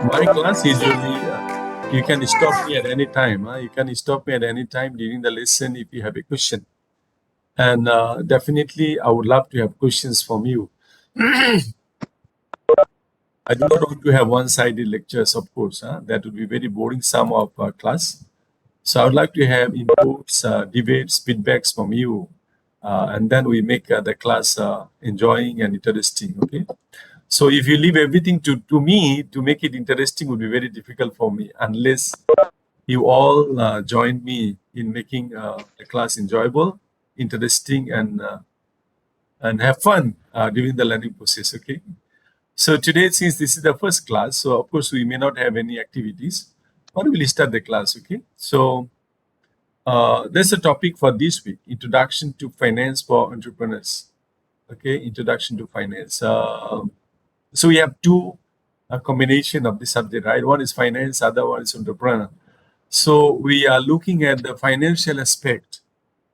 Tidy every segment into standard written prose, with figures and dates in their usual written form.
My class usually, you can stop me at any time. You can stop me at any time during the lesson if you have a question. And definitely, I would love to have questions from you. I do not want to have one-sided lectures, of course. That would be very boring some of class. So I would like to have inputs, debates, feedbacks from you, and then we make the class enjoying and interesting. Okay. So if you leave everything to me to make it interesting would be very difficult for me unless you all join me in making the class enjoyable, interesting, and have fun during the learning process. Okay. So today, since this is the first class, so of course we may not have any activities, but we'll start the class. Okay. So there's a topic for this week: Introduction to Finance for Entrepreneurs. Okay, Introduction to Finance. So we have two combination of the subject, right? One is finance, other one is entrepreneur. So we are looking at the financial aspect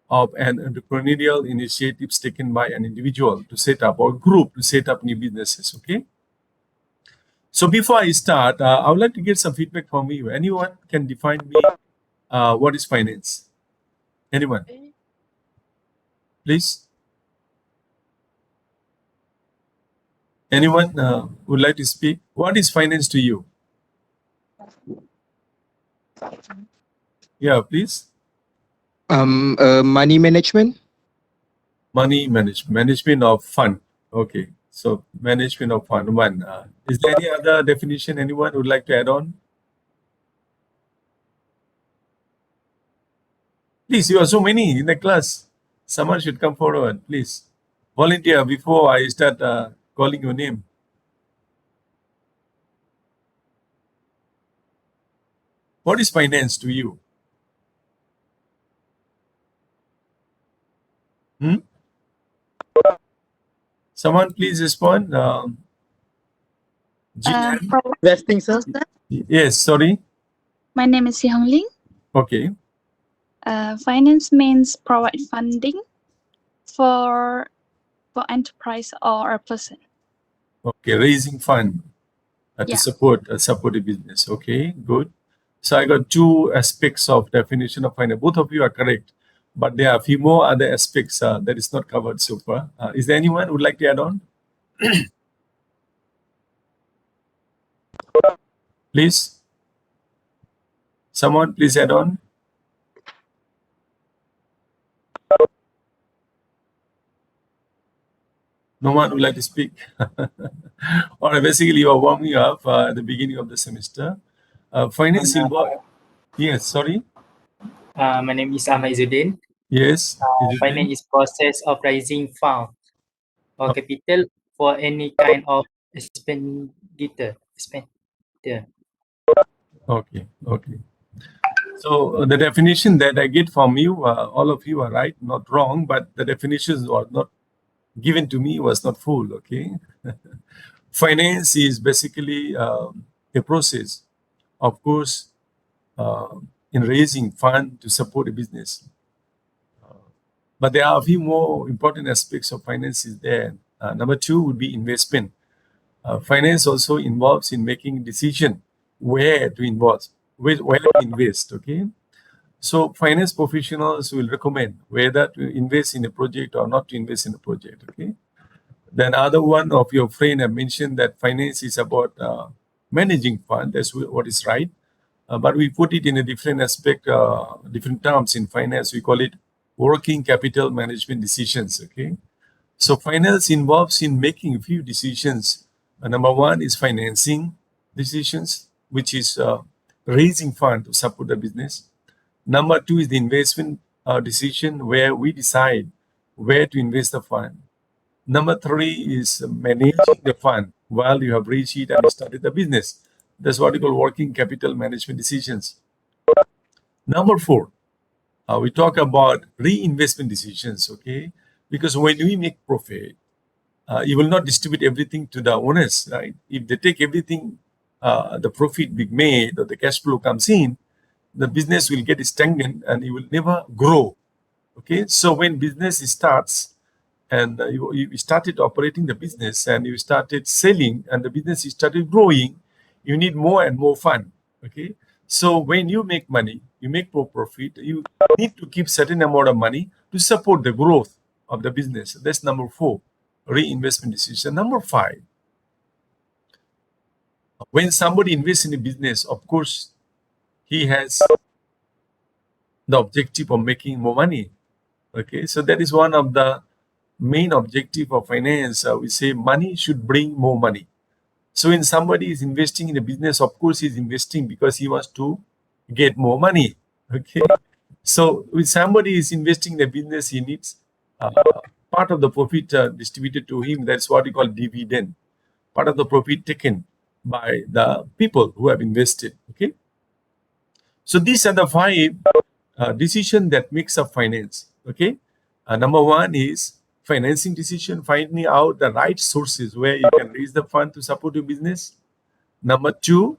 of an entrepreneurial initiatives taken by an individual to set up or group to set up new businesses. Okay. So before I start, I would like to get some feedback from you. Anyone can define me what is finance? Anyone, please? Anyone would like to speak? What is finance to you? Yeah, please. Money management. Money management, management of fund. Okay, so management of fund. One. Is there any other definition anyone would like to add on? Please, you are so many in the class. Someone should come forward, please. Volunteer before I start calling your name. What is finance to you? Hmm? Someone please respond. Jinan? Investing, sir. Yes, sorry. My name is Si Hong Ling. Okay. Finance means provide funding for enterprise or a person. Okay, raising fund to Yeah. support a business. Okay, good. So I got two aspects of definition of finance. Both of you are correct, but there are a few more other aspects that is not covered so far. Is there anyone who would like to add on? Please. Someone please add on. No one would like to speak. All right, basically you are warming up at the beginning of the semester. Finance involved. Yes, sorry. My name is Ahmad Izzuddin. Yes. Finance is process of raising fund or capital for any kind of expenditure. Okay. Okay. So the definition that I get from you, all of you are right, not wrong, but the definitions were not given to me was not full. Okay. Finance is basically a process, of course, in raising fund to support a business. But there are a few more important aspects of finance is there. Number two would be investment. Finance also involves in making decision where to invest, where to invest. Okay, so finance professionals will recommend whether to invest in a project or not to invest in a project. Okay, then other one of your friend have mentioned that finance is about managing fund. That's what is right, but we put it in a different aspect, different terms in finance. We call it working capital management decisions. Okay, so finance involves in making a few decisions. Number one is financing decisions, which is raising fund to support the business. Number two is the investment decision, where we decide where to invest the fund. Number three is managing the fund while you have reached it and started the business. That's what we call working capital management decisions. Number four, we talk about reinvestment decisions. Okay, because when we make profit, you will not distribute everything to the owners, right? If they take everything, the profit being made or the cash flow comes in, the business will get stagnant and it will never grow. Okay, so when business starts and you started operating the business and you started selling and the business started growing, you need more and more fund. Okay, so when you make money, you make more profit, you need to keep certain amount of money to support the growth of the business. That's number 4, reinvestment decision. Number 5, when somebody invests in a business, of course, he has the objective of making more money. Okay, so that is one of the main objective of finance. We say money should bring more money. So when somebody is investing in a business, of course, he's investing because he wants to get more money. Okay, so when somebody is investing in a business, he needs part of the profit distributed to him. That's what we call dividend. Part of the profit taken by the people who have invested. Okay, so these are the 5 decision that makes up finance. Okay, number 1 is financing decision, finding out the right sources where you can raise the fund to support your business. Number 2,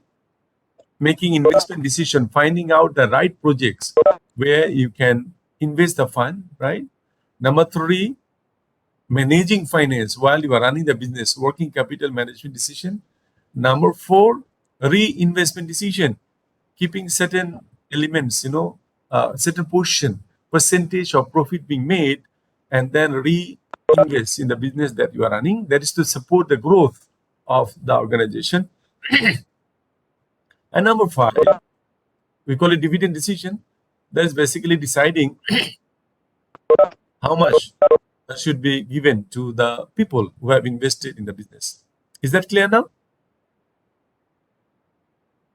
making investment decision, finding out the right projects where you can invest the fund, right? Number 3, managing finance while you are running the business, working capital management decision. Number 4, reinvestment decision, keeping certain elements, certain percentage of profit being made, and then reinvest in the business that you are running. That is to support the growth of the organization. And number 5, we call it dividend decision. That is basically deciding how much should be given to the people who have invested in the business. Is that clear now?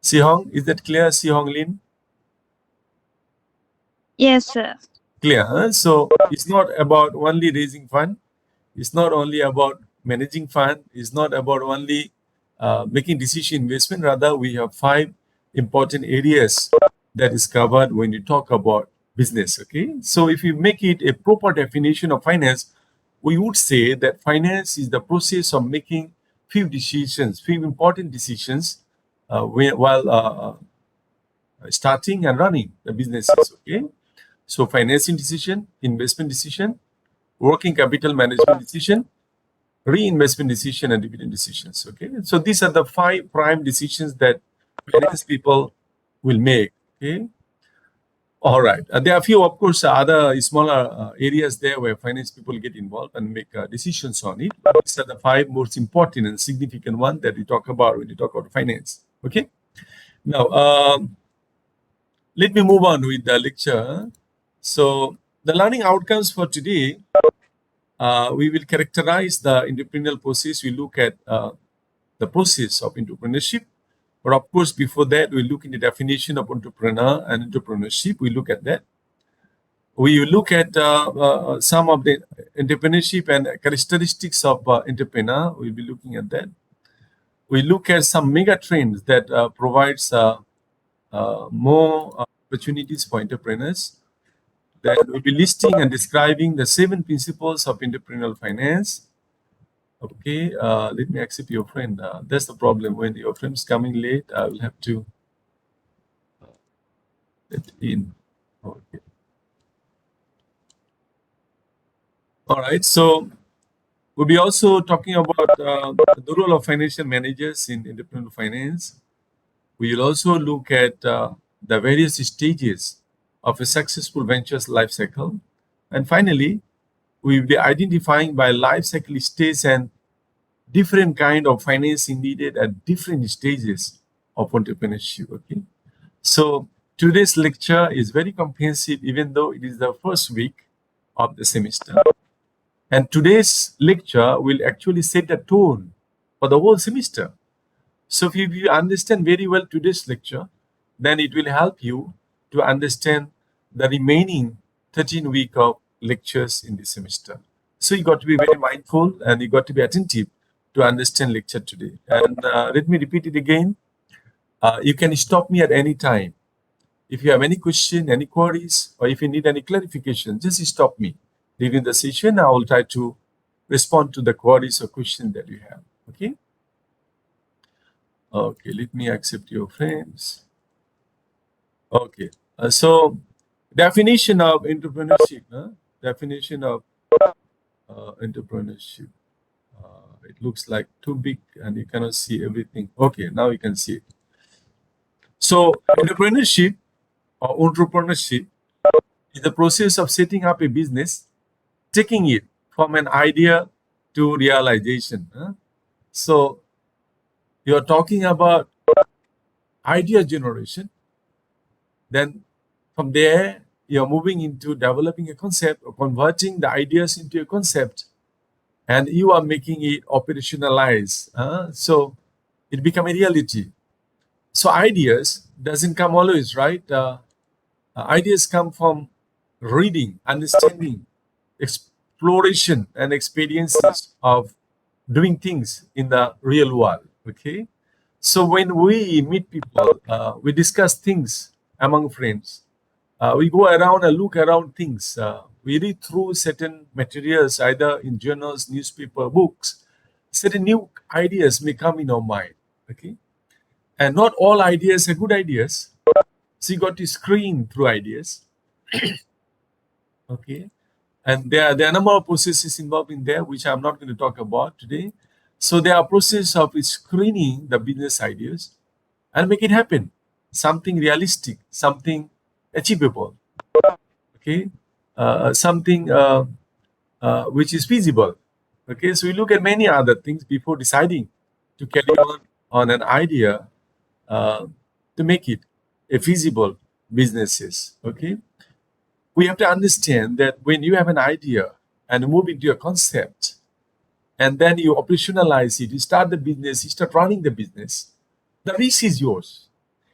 Si Hong, is that clear, Si Hong Lin? Yes, sir. Clear, huh? So it's not about only raising fund. It's not only about managing fund. It's not about only making decision investment. Rather, we have 5 important areas that is covered when you talk about business. Okay, so if you make it a proper definition of finance, we would say that finance is the process of making few important decisions while starting and running the businesses. Okay, so financing decision, investment decision, working capital management decision, reinvestment decision, and dividend decisions. Okay, so these are the 5 prime decisions that finance people will make. Okay, all right. There are a few, of course, other smaller areas there where finance people get involved and make decisions on it. But these are the 5 most important and significant ones that we talk about when we talk about finance. Okay. Now, let me move on with the lecture. So, the learning outcomes for today, we will characterize the entrepreneurial process. We look at the process of entrepreneurship. But of course, before that, we look in the definition of entrepreneur and entrepreneurship. We look at that. We will look at some of the entrepreneurship and characteristics of entrepreneur. We'll be looking at that. We look at some mega trends that provides more opportunities for entrepreneurs. Then we'll be listing and describing the 7 principles of entrepreneurial finance. Okay, let me accept your friend. That's the problem. When your friend's coming late, I will have to let in. Okay. All right. So we'll be also talking about the role of financial managers in entrepreneurial finance. We will also look at the various stages of a successful venture's life cycle. And finally, we will be identifying by life cycle stage and different kind of financing needed at different stages of entrepreneurship. Okay, so today's lecture is very comprehensive, even though it is the first week of the semester. And today's lecture will actually set the tone for the whole semester. So if you understand very well today's lecture, then it will help you to understand the remaining 13 week of lectures in this semester. So you got to be very mindful and you got to be attentive to understand lecture today. And let me repeat it again. You can stop me at any time. If you have any question, any queries, or if you need any clarification, just stop me. During the session, I will try to respond to the queries or questions that you have. Okay? Okay, let me accept your friends. Okay, so definition of entrepreneurship. Definition of entrepreneurship. It looks like too big and you cannot see everything. Okay, now you can see it. So entrepreneurship is the process of setting up a business, taking it from an idea to realization. So you're talking about idea generation. Then from there, you're moving into developing a concept or converting the ideas into a concept, and you are making it operationalize. So it become a reality. So ideas doesn't come always, right? Ideas come from reading, understanding, exploration, and experiences of doing things in the real world. Okay, so when we meet people, we discuss things among friends. We go around and look around things. We read through certain materials, either in journals, newspaper, books. Certain new ideas may come in our mind. Okay, and not all ideas are good ideas. So you got to screen through ideas. Okay, and there are a number of processes involved in there, which I'm not going to talk about today. So there are processes of screening the business ideas and make it happen. Something realistic, something achievable. Okay, something which is feasible. Okay, so we look at many other things before deciding to carry on an idea uh, to make it a feasible businesses. Okay, we have to understand that when you have an idea and move into a concept, and then you operationalize it, you start the business, you start running the business, the risk is yours.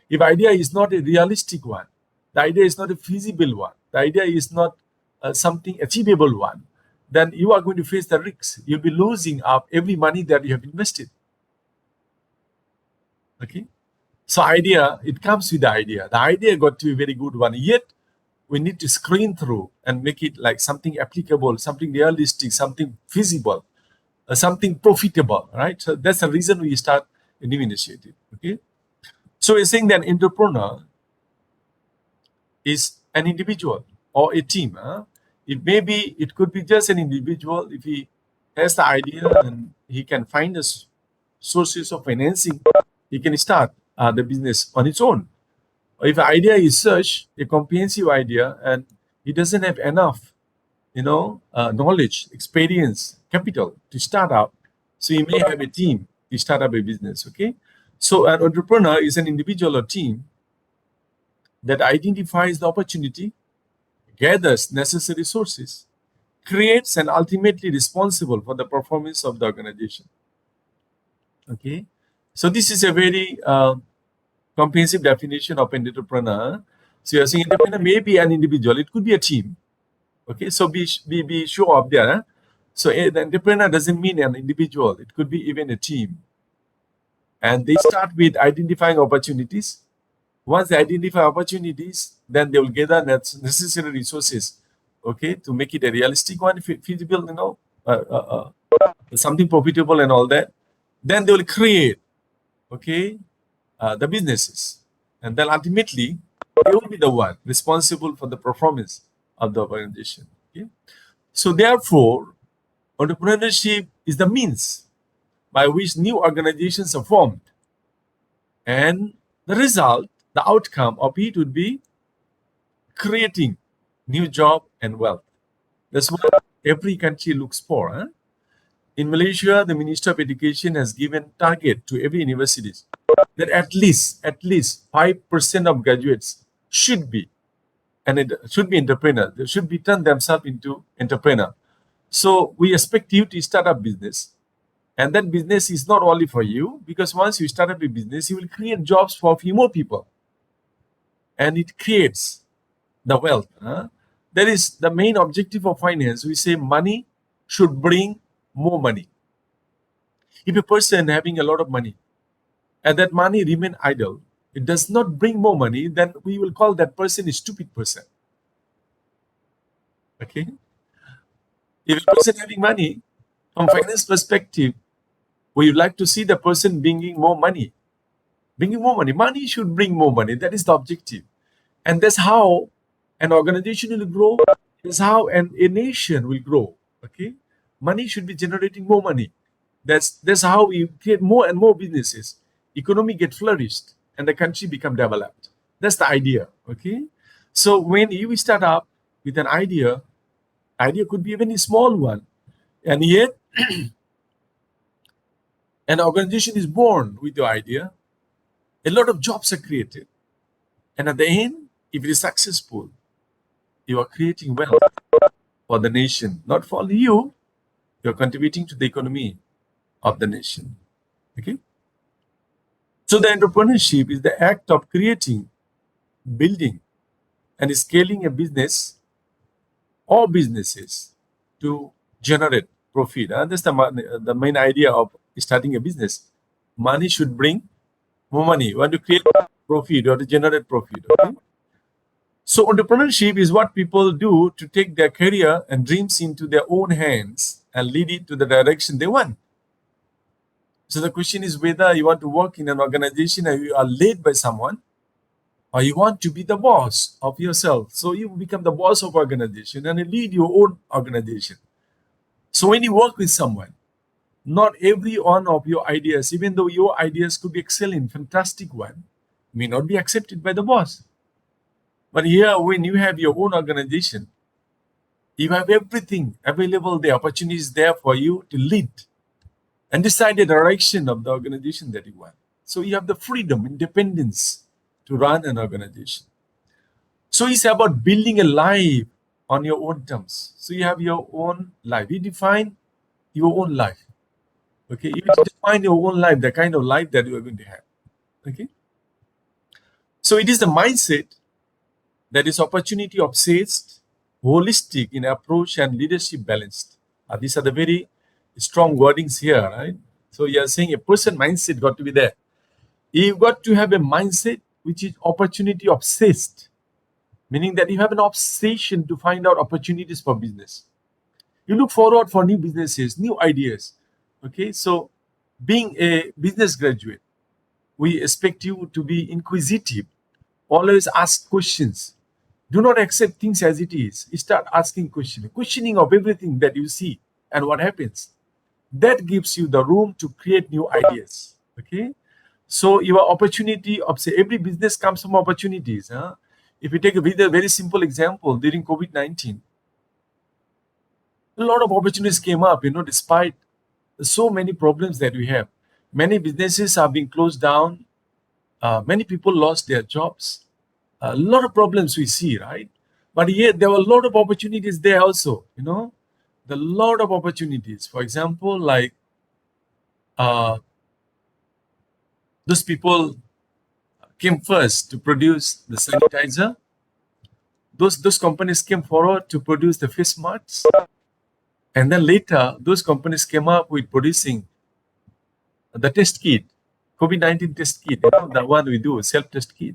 If idea is not a realistic one, the idea is not a feasible one, the idea is not something achievable one, then you are going to face the risks. You'll be losing up every money that you have invested. Okay, so idea, it comes with the idea. The idea got to be a very good one. Yet we need to screen through and make it like something applicable, something realistic, something feasible, something profitable, right? So that's the reason we start a new initiative. Okay, so we're saying that entrepreneur is an individual or a team. It could be just an individual if he has the idea and he can find the sources of financing, he can start the business on its own. Or if the idea is such a comprehensive idea and he doesn't have enough, knowledge, experience, capital to start out, so he may have a team to start up a business. Okay, so an entrepreneur is an individual or team that identifies the opportunity, gathers necessary sources, creates, and ultimately responsible for the performance of the organization. Okay, so this is a very comprehensive definition of an entrepreneur. So you're saying entrepreneur may be an individual, it could be a team. Okay, so be sure of that. So the entrepreneur doesn't mean an individual, it could be even a team. And they start with identifying opportunities. Once they identify opportunities, then they will gather necessary resources, okay, to make it a realistic one, feasible, something profitable and all that. Then they will create, okay, the businesses, and then ultimately they will be the one responsible for the performance of the organization. Okay, so therefore, entrepreneurship is the means by which new organizations are formed, and the result, the outcome of it would be creating new job and wealth. That's what every country looks for. In Malaysia, the Minister of Education has given target to every universities that at least 5% of graduates should be, and it should be entrepreneur. They should be turn themselves into entrepreneur. So we expect you to start a business, and that business is not only for you, because once you start up a business, you will create jobs for a few more people, and it creates the wealth. That is the main objective of finance. We say money should bring more money. If a person having a lot of money and that money remain idle, it does not bring more money, then we will call that person a stupid person. Okay. If a person having money, from finance perspective, we would like to see the person bringing more money. Bringing more money. Money should bring more money. That is the objective. And that's how an organization will grow. That's how a nation will grow. Okay. Money should be generating more money. That's how we create more and more businesses. Economy get flourished and the country become developed. That's the idea. Okay. So when you start up with an idea could be even a small one, and yet an organization is born with your idea. A lot of jobs are created, and at the end, if it is successful, you are creating wealth for the nation, not for only you. You're contributing to the economy of the nation. Okay. So the entrepreneurship is the act of creating, building, and scaling a business or businesses to generate profit. That's the main idea of starting a business. Money should bring more money. You want to create profit or to generate profit. Okay. So entrepreneurship is what people do to take their career and dreams into their own hands and lead it to the direction they want. So the question is whether you want to work in an organization and you are led by someone, or you want to be the boss of yourself. So you become the boss of organization and you lead your own organization. So when you work with someone, not every one of your ideas, even though your ideas could be excellent, fantastic one, may not be accepted by the boss. But here, when you have your own organization, you have everything available, the opportunities there for you to lead and decide the direction of the organization that you want. So you have the freedom, independence to run an organization. So it's about building a life on your own terms. So you have your own life. You define your own life. Okay. You define your own life, the kind of life that you are going to have. Okay. So it is the mindset that is opportunity obsessed, holistic in approach, and leadership balanced. These are the very strong wordings here, right? So you are saying a person mindset got to be there. You've got to have a mindset which is opportunity obsessed, meaning that you have an obsession to find out opportunities for business. You look forward for new businesses, new ideas. Okay, so being a business graduate, we expect you to be inquisitive, always ask questions. Do not accept things as it is. You start asking questions, questioning of everything that you see and what happens. That gives you the room to create new ideas. Okay, so your opportunity of say every business comes from opportunities. If you take a very simple example, during COVID-19, a lot of opportunities came up, despite so many problems that we have. Many businesses are being closed down. Many people lost their jobs. A lot of problems we see, right? But yet there were a lot of opportunities there also, the lot of opportunities. For example, like those people came first to produce the sanitizer. Those companies came forward to produce the face masks. And then later, those companies came up with producing the test kit, COVID-19 test kit, the one we do, self-test kit.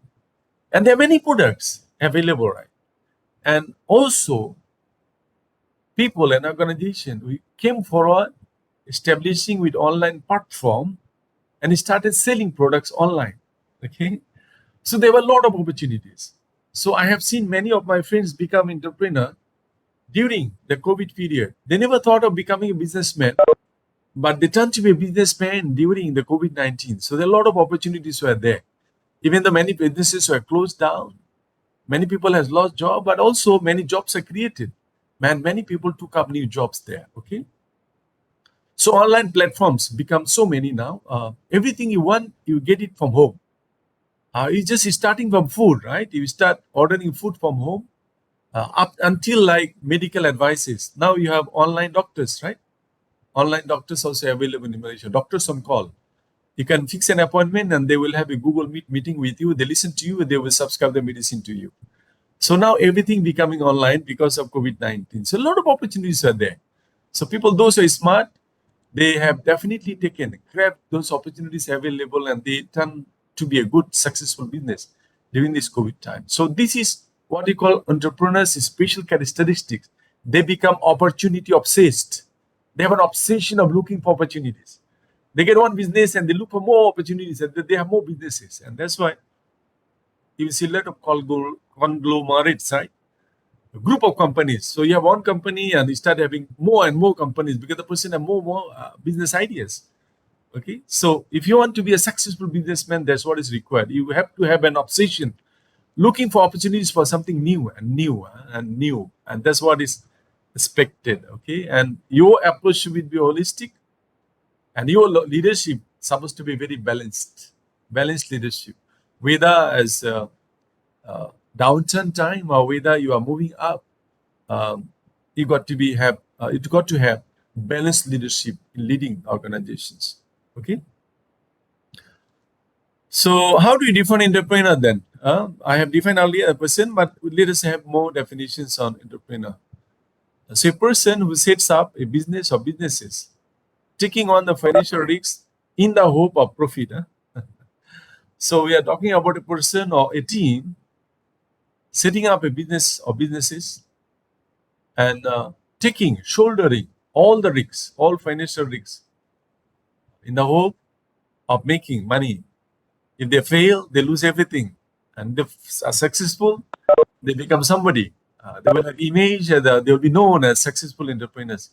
And there are many products available, right? And also, people and organization, we came forward, establishing with online platform, and started selling products online. Okay, so there were a lot of opportunities. So I have seen many of my friends become entrepreneur during the COVID period. They never thought of becoming a businessman, but they turned to be a businessman during the COVID-19. So there are a lot of opportunities were there. Even though many businesses were closed down, many people has lost job, but also many jobs are created. Many people took up new jobs there. Okay. So online platforms become so many now. Everything you want, you get it from home. It's just starting from food, right? You start ordering food from home up until like medical advices. Now you have online doctors, right? Online doctors also available in Malaysia. Doctors on call. You can fix an appointment and they will have a Google Meet meeting with you. They listen to you and they will subscribe the medicine to you. So now everything becoming online because of COVID-19. So a lot of opportunities are there. So people, those who are smart, they have definitely grabbed those opportunities available and they turn to be a good, successful business during this COVID time. So this is what we call entrepreneurs' special characteristics. They become opportunity obsessed. They have an obsession of looking for opportunities. They get one business and they look for more opportunities and they have more businesses. And that's why you will see a lot of conglomerates, right? a group of companies. So you have one company and you start having more and more companies because the person have more business ideas. Okay, so if you want to be a successful businessman, that's what is required. You have to have an obsession, looking for opportunities for something new and new and new, and that's what is expected. Okay, and your approach should be holistic, and your leadership supposed to be very balanced leadership, whether as downturn time or whether you are moving up. You got to be have you got to have balanced leadership in leading organizations. Okay. So how do you define entrepreneur then? I have defined earlier a person, but let us have more definitions on entrepreneur. So a person who sets up a business or businesses, taking on the financial risks in the hope of profit. So we are talking about a person or a team setting up a business or businesses and shouldering all the risks, all financial risks in the hope of making money. If they fail, they lose everything. And if they are successful, they become somebody. They will have image, they will be known as successful entrepreneurs.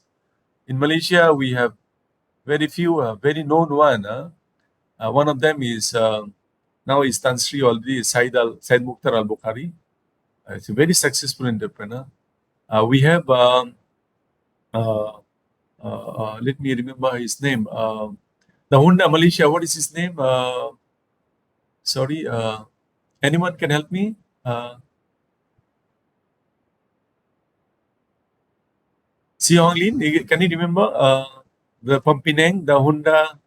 In Malaysia, we have very few, very known one. One of them is now is Tan Sri already, Said Mukhtar Al Bukhari. He's a very successful entrepreneur. We have, let me remember his name. The Honda Malaysia, what is his name? Sorry, anyone can help me? Si Hong Lin, can you remember the from Penang, the Honda?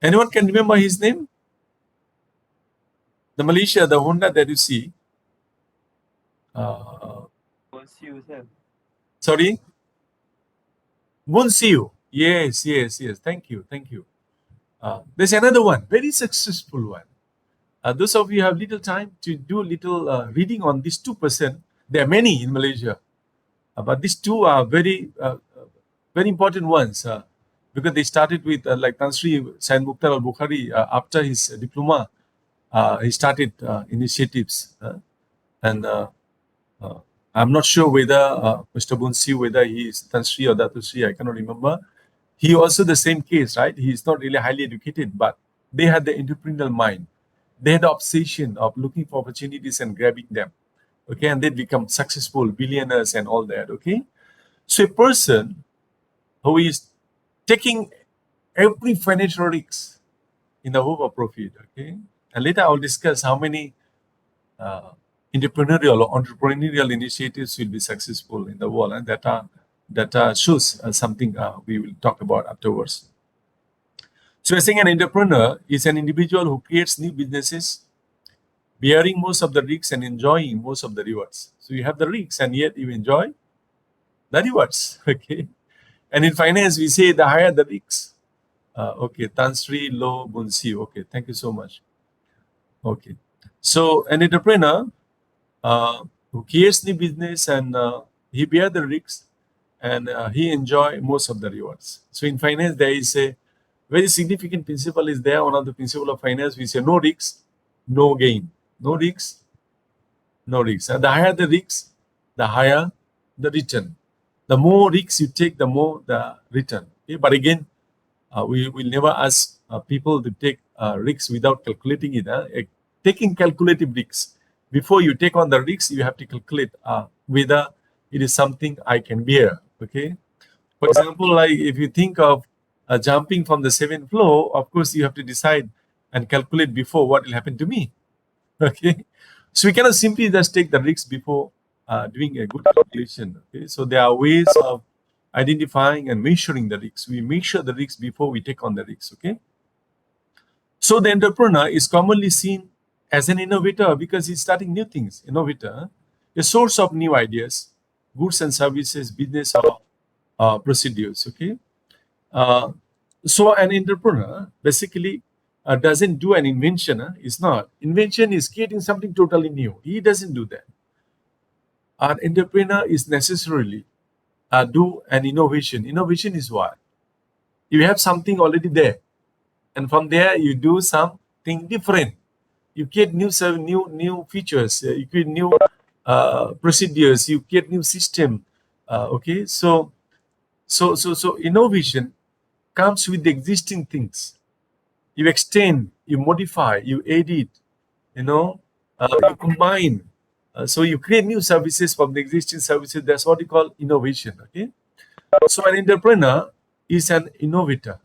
Anyone can remember his name? The Malaysia, the Honda that you see. Sorry? Boon Siu. Yes. Thank you. There's another one, very successful one. Those of you have little time to do little reading on these 2%. There are many in Malaysia, but these two are very important ones because they started with like Tan Sri Said Mukhtar Al Bukhari after his diploma. He started initiatives, and I'm not sure whether Mr. Bunsi, whether he is Tan Sri or Datu Sri, I cannot remember. He also the same case, right? He is not really highly educated, but they had the entrepreneurial mind. They had the obsession of looking for opportunities and grabbing them. Okay, and they become successful billionaires and all that. Okay, so a person who is taking every financial risk in the hope of profit. Okay, and later I'll discuss how many entrepreneurial initiatives will be successful in the world, and that shows something we will talk about afterwards. So I think an entrepreneur is an individual who creates new businesses, bearing most of the risks and enjoying most of the rewards. So you have the risks and yet you enjoy the rewards. Okay, and in finance we say the higher the risks. Okay, Tan Sri Lo Bun Siu. Okay, thank you so much. Okay, so an entrepreneur who creates new business and he bear the risks and he enjoy most of the rewards. So in finance there is a very significant principle is there. One of the principle of finance we say no risks, no gain. No risks, no risks. And the higher the risks, the higher the return. The more risks you take, the more the return. Okay? But again, we will never ask people to take risks without calculating it. Taking calculative risks. Before you take on the risks, you have to calculate whether it is something I can bear. Okay. For example, like if you think of jumping from the 7th floor, of course you have to decide and calculate before what will happen to me. Okay. So we cannot simply just take the risks before doing a good calculation. Okay. So there are ways of identifying and measuring the risks. We measure the risks before we take on the risks. Okay. So the entrepreneur is commonly seen as an innovator because he's starting new things. Innovator, a source of new ideas, goods and services, business or procedures. Okay. So an entrepreneur basically doesn't do an invention. It's not. Invention is creating something totally new. He doesn't do that. An entrepreneur is necessarily do an innovation. Innovation is what? You have something already there. And from there, you do something different. you create new features, you create new procedures, you create new system. Okay, so innovation comes with the existing things. You extend, you modify, you edit, you combine. So you create new services from the existing services. That's what you call innovation. Okay, so an entrepreneur is an innovator.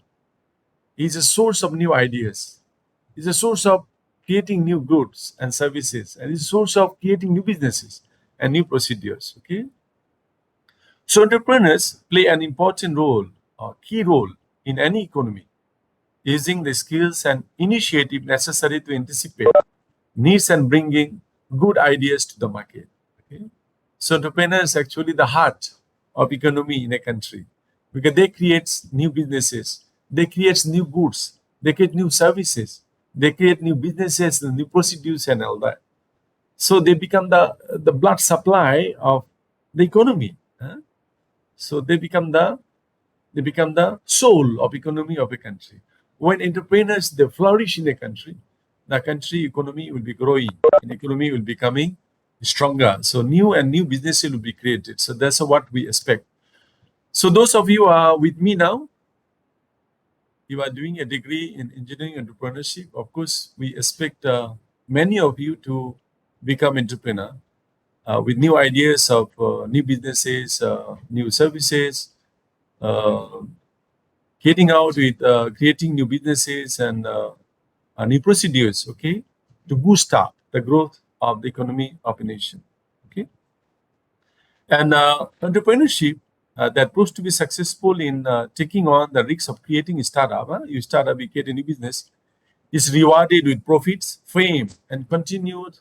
He's a source of new ideas. He's a source of creating new goods and services, and he's a source of creating new businesses and new procedures. Okay, so entrepreneurs play an important role, or key role, in any economy, using the skills and initiative necessary to anticipate needs and bringing good ideas to the market. Okay? So entrepreneurs actually the heart of economy in a country, because they create new businesses, they create new goods, they create new services, they create new businesses, new procedures, and all that. So they become the blood supply of the economy. Huh? So they become the soul of economy of a country. When entrepreneurs they flourish in a country, the country economy will be growing, and economy will be becoming stronger. So new businesses will be created. So that's what we expect. So those of you are with me now, you are doing a degree in engineering entrepreneurship. Of course, we expect many of you to become entrepreneur with new ideas of new businesses, new services, uh, getting out with creating new businesses and new procedures, okay, to boost up the growth of the economy of a nation, okay. And entrepreneurship that proves to be successful in taking on the risks of creating a startup. You start up, you create a new business, is rewarded with profits, fame, and continued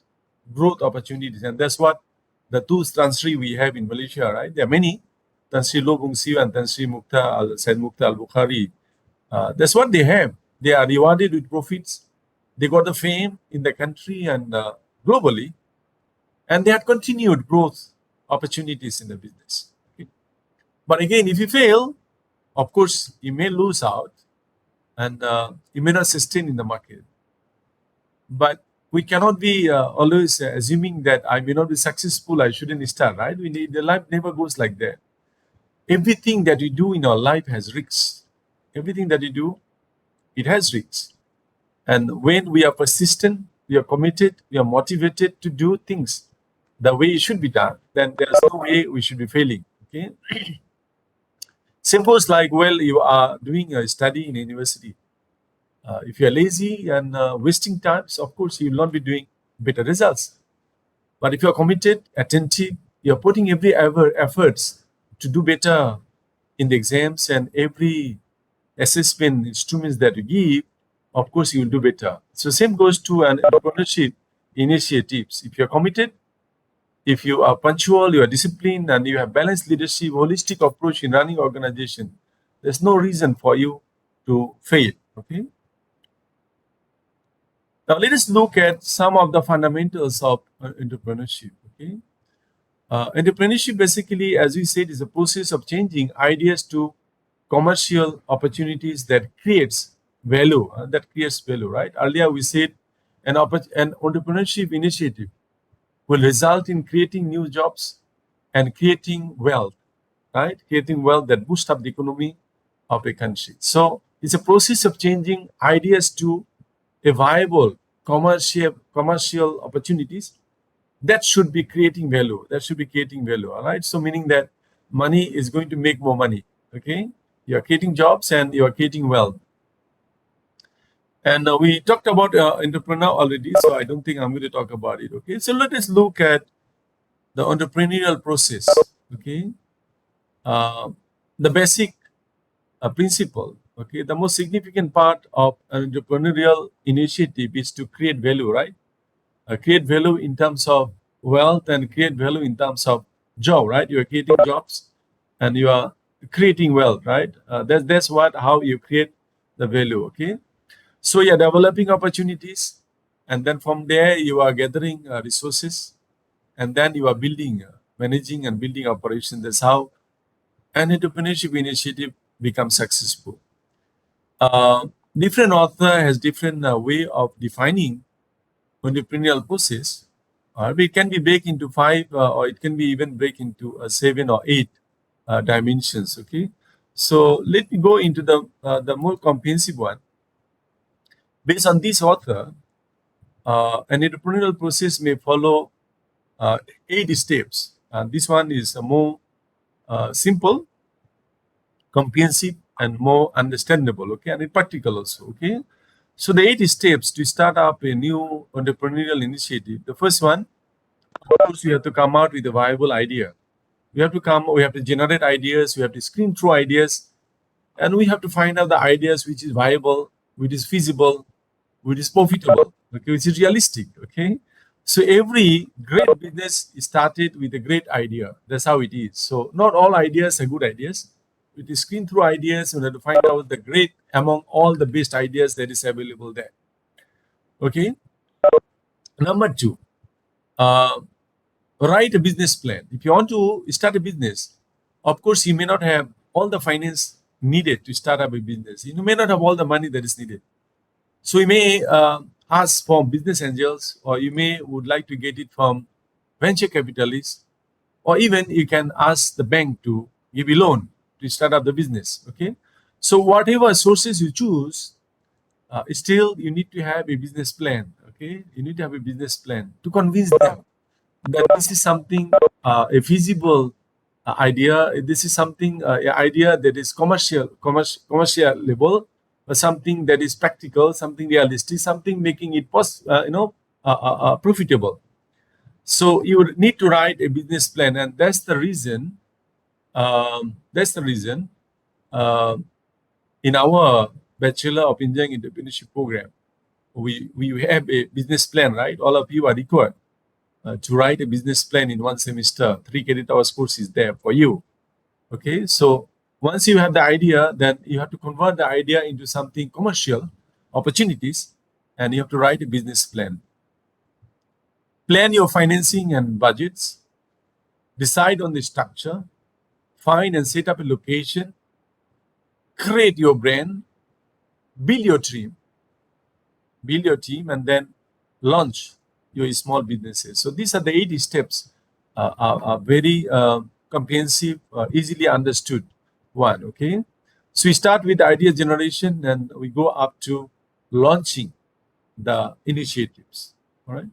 growth opportunities. And that's what the two Tan Sri we have in Malaysia, right? There are many. Tan Sri Loh Bung Siu and Tan Sri Said Mukhtar Al Bukhari. That's what they have. They are rewarded with profits. They got the fame in the country and globally, and they had continued growth opportunities in the business. Okay. But again, if you fail, of course, you may lose out and you may not sustain in the market. But we cannot be always assuming that I may not be successful, I shouldn't start, right? The life never goes like that. Everything that we do in our life has risks. Everything that we do, it has risks. And when we are persistent, we are committed, we are motivated to do things the way it should be done, then there's no way we should be failing. Okay. Suppose like, well, you are doing a study in a university. If you are lazy and wasting times, of course, you will not be doing better results. But if you are committed, attentive, you are putting every efforts to do better in the exams and every assessment instruments that you give, of course, you will do better. So same goes to an entrepreneurship initiatives. If you are committed, if you are punctual, you are disciplined, and you have balanced leadership, holistic approach in running organization, there's no reason for you to fail. Okay. Now let us look at some of the fundamentals of entrepreneurship. Okay. Entrepreneurship basically, as we said, is a process of changing ideas to commercial opportunities that creates value. Right? Earlier we said an entrepreneurship initiative will result in creating new jobs and creating wealth, right? Creating wealth that boosts up the economy of a country. So it's a process of changing ideas to a viable commercial opportunities that should be creating value. All right. So meaning that money is going to make more money. Okay. You are creating jobs and you are creating wealth. And we talked about entrepreneur already, so I don't think I'm going to talk about it. Okay. So let us look at the entrepreneurial process. Okay. Uh, the basic principle. Okay. The most significant part of an entrepreneurial initiative is to create value, right? Create value in terms of wealth and create value in terms of job, right? You are creating jobs and you are creating wealth, right? That's how you create the value. Okay. So you're developing opportunities, and then from there you are gathering resources, and then you are building, managing and building operations. That's how an entrepreneurship initiative becomes successful. Different author has different way of defining entrepreneurial process, it can be break into five, or it can be even break into seven or eight dimensions. Okay, so let me go into the more comprehensive one. Based on this author, an entrepreneurial process may follow uh, eight steps. This one is more simple, comprehensive, and more understandable. Okay, and practical also. Okay, so the eight steps to start up a new entrepreneurial initiative. The first one, of course, you have to come out with a viable idea. We have to generate ideas, we have to screen through ideas, and we have to find out the ideas which is viable, which is feasible, which is profitable, okay, which is realistic. Okay, so every great business is started with a great idea. That's how it is. So not all ideas are good ideas. We have to screen through ideas. We have to find out the great among all the best ideas that is available there. Okay, number two, uh, write a business plan. If you want to start a business, of course, you may not have all the finance needed to start up a business. You may not have all the money that is needed. So you may ask from business angels, or you may would like to get it from venture capitalists, or even you can ask the bank to give you loan to start up the business. Okay, so whatever sources you choose, still you need to have a business plan. Okay, you need to have a business plan to convince them that this is something a feasible idea. This is something an idea that is commercial level, or something that is practical, something realistic, something making it profitable. So you would need to write a business plan, and that's the reason. Uh, in our Bachelor of Engineering Entrepreneurship program, we have a business plan, right? All of you are required to write a business plan in one semester. 3 credit hours course is there for you. Okay, so once you have the idea, then you have to convert the idea into something commercial opportunities, and you have to write a business plan. Plan your financing and budgets, decide on the structure, find and set up a location, create your brand, build your team, and then launch your small businesses. So these are the 80 steps, are very comprehensive, easily understood one. Okay, so we start with idea generation, and we go up to launching the initiatives. All right.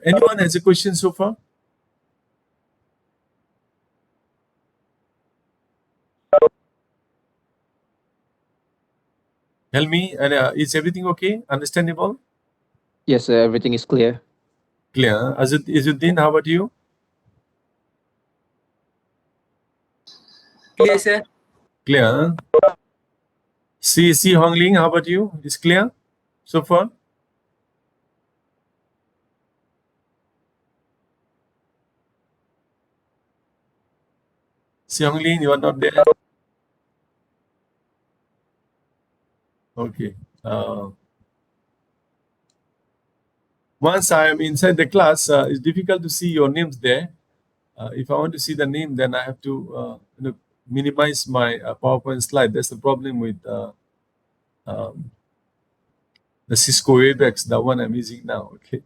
Anyone has a question so far? Tell me, is everything okay? Understandable? Yes, everything is clear. Clear. Azuddin, how about you? Clear, sir? Clear. See, Hongling, how about you? Is clear so far? Si Hongling, you are not there. Okay. Once I am inside the class, it's difficult to see your names there. If I want to see the name, then I have to minimize my PowerPoint slide. That's the problem with the Cisco WebEx, the one I'm using now. Okay.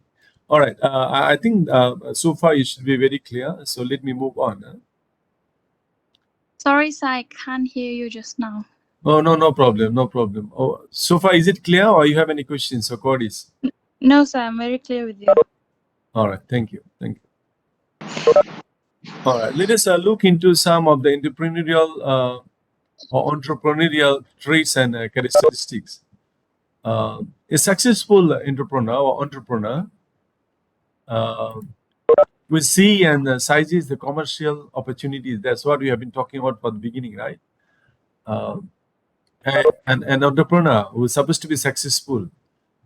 All right. I think so far it should be very clear. So let me move on. Sorry, sir, I can't hear you just now. Oh, no problem. No problem. Oh, so far, is it clear, or you have any questions or queries? No, sir, I'm very clear with you. All right. Thank you. Thank you. All right. Let us look into some of the entrepreneurial traits and characteristics. A successful entrepreneur will see and sizes the commercial opportunities. That's what we have been talking about from the beginning, right? And an entrepreneur who is supposed to be successful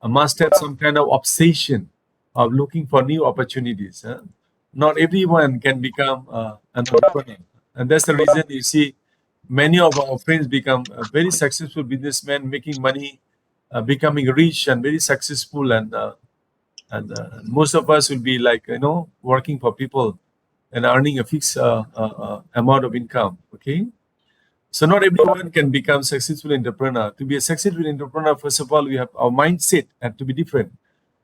must have some kind of obsession of looking for new opportunities. Not everyone can become an entrepreneur, and that's the reason you see many of our friends become very successful businessmen, making money, becoming rich and very successful, and most of us will be like working for people and earning a fixed amount of income. Okay, so not everyone can become successful entrepreneur. To be a successful entrepreneur, first of all, we have our mindset have to be different.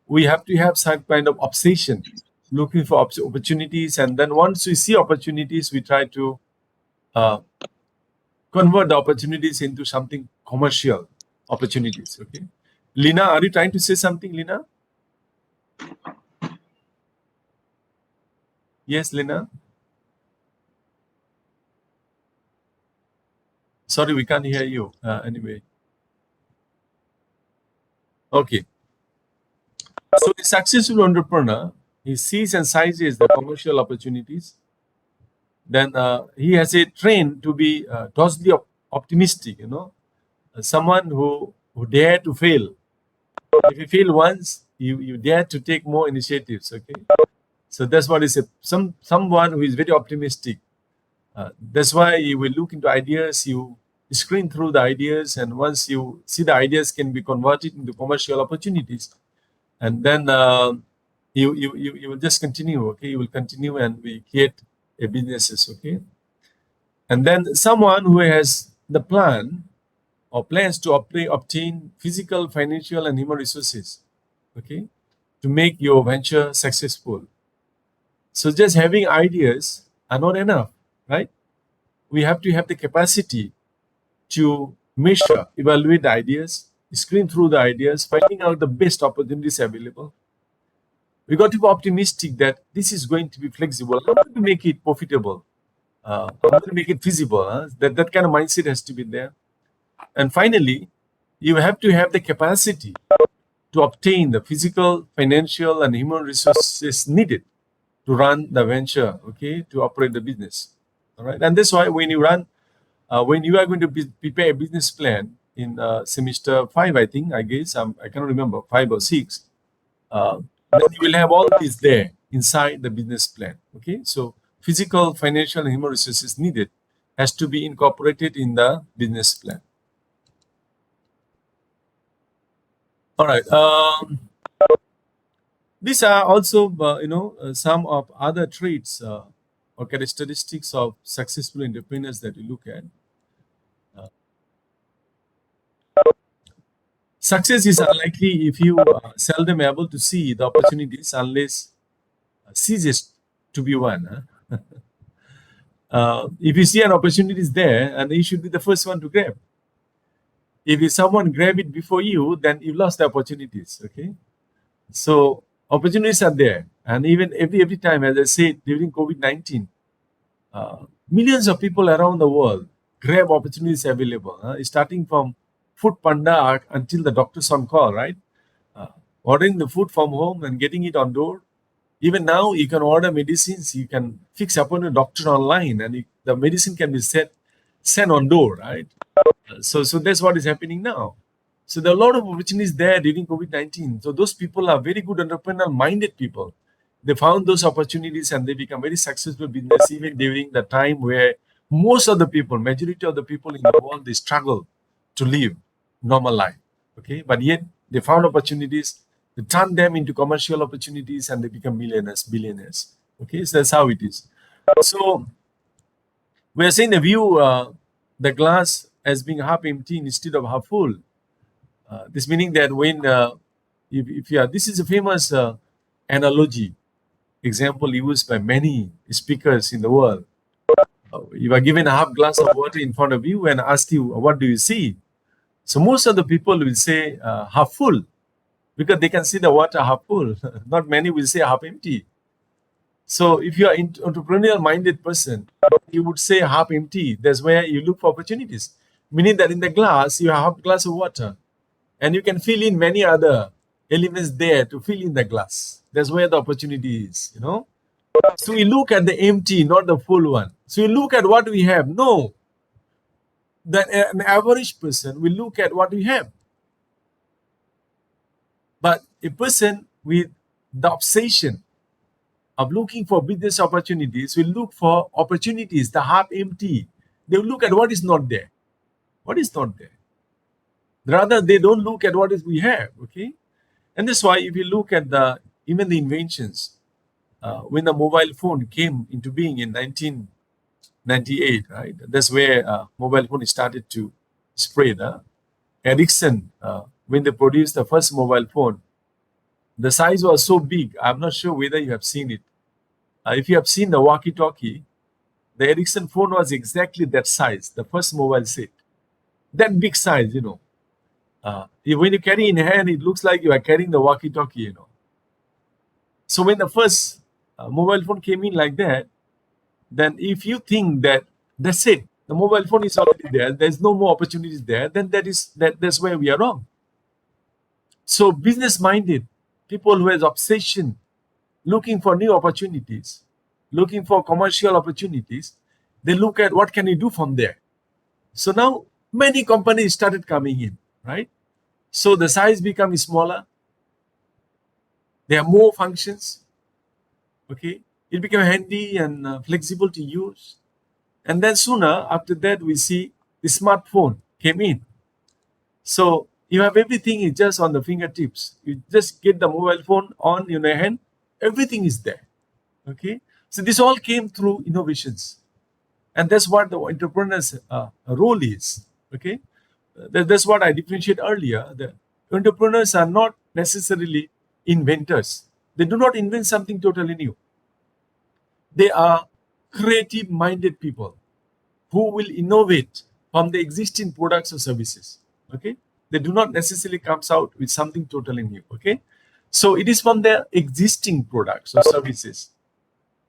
we have to have some kind of obsession, looking for opportunities, and then once we see opportunities, we try to uh, convert the opportunities into something commercial opportunities. Okay, Lina, are you trying to say something, Lina? Yes, Lina. Sorry, we can't hear you. Anyway, okay. So a successful entrepreneur, he sees and sizes the commercial opportunities. Then he has a train to be totally optimistic. Someone who dare to fail. If you fail once, you dare to take more initiatives. Okay, so that's what is someone who is very optimistic. That's why you will look into ideas. You screen through the ideas, and once you see the ideas can be converted into commercial opportunities, and then you will just continue. Okay, you will continue, and we create a businesses. Okay, and then someone who has the plan or plans to obtain physical, financial, and human resources, okay, to make your venture successful. So just having ideas are not enough, right? We have to have the capacity to measure, evaluate the ideas, screen through the ideas, finding out the best opportunities available. We got to be optimistic that this is going to be flexible. I'm going to make it profitable. I'm going to make it feasible. That kind of mindset has to be there. And finally, you have to have the capacity to obtain the physical, financial, and human resources needed to run the venture, okay, to operate the business. All right. And that's why when you are going to prepare a business plan in semester 5, I think, I guess, I cannot remember, 5 or 6, then you will have all these there inside the business plan. Okay. So physical, financial, and human resources needed has to be incorporated in the business plan. All right. These are also, some of other traits or characteristics of successful entrepreneurs that we look at. Success is unlikely if you seldom able to see the opportunities unless ceases to be one. If you see an opportunity is there, and you should be the first one to grab. If someone grab it before you, then you lost the opportunities. Okay, so opportunities are there, and even every time, as I said, during COVID-19, millions of people around the world grab opportunities available, starting from food panda until the doctors on call, right? Uh, Ordering the food from home and getting it on door. Even now, you can order medicines. You can fix appointment with a doctor online, and the medicine can be sent on door, right? So that's what is happening now. So there are a lot of opportunities there during COVID-19. So those people are very good entrepreneurial-minded people. They found those opportunities and they become very successful business even during the time where most of the people, majority of the people in the world, they struggle to live normal life. Okay, but yet they found opportunities, they turn them into commercial opportunities, and they become millionaires, billionaires. Okay, so that's how it is. So we are saying the view, the glass as being half empty instead of half full. This meaning that when if you are, this is a famous analogy example used by many speakers in the world. You are given a half glass of water in front of you and asked you, what do you see? So most of the people will say half full because they can see the water half full. Not many will say half empty. So if you are an entrepreneurial minded person, you would say half empty. That's where you look for opportunities. Meaning that in the glass, you have half glass of water and you can fill in many other elements there to fill in the glass. That's where the opportunity is. So we look at the empty, not the full one. So we look at what we have. No, that an average person will look at what we have. But a person with the obsession of looking for business opportunities will look for opportunities, the half empty. They will look at what is not there. What is not there? Rather, they don't look at what is we have. Okay, and that's why if you look at even the inventions, when the mobile phone came into being in 1998, right? That's where mobile phone started to spread. Ericsson, when they produced the first mobile phone, The size was so big. I'm not sure whether you have seen it. If you have seen the walkie-talkie, the Ericsson phone was exactly that size, the first mobile set. That big size, when you carry in hand, it looks like you are carrying the walkie-talkie. So when the first mobile phone came in like that, then if you think that that's it, the mobile phone is already there, there's no more opportunities there, then that's where we are wrong. So business-minded people who has obsession, looking for new opportunities, looking for commercial opportunities, they look at what can you do from there. So now many companies started coming in, right? So the size becomes smaller. There are more functions. Okay, it became handy and flexible to use. And then sooner after that, we see the smartphone came in. So you have everything is just on the fingertips. You just get the mobile phone on in your hand, everything is there. Okay, so this all came through innovations, and that's what the entrepreneur's role is. Okay, that's what I differentiate earlier. The entrepreneurs are not necessarily inventors. They do not invent something totally new. They are creative minded people who will innovate from the existing products or services. Okay, they do not necessarily comes out with something totally new. Okay, so it is from their existing products or services,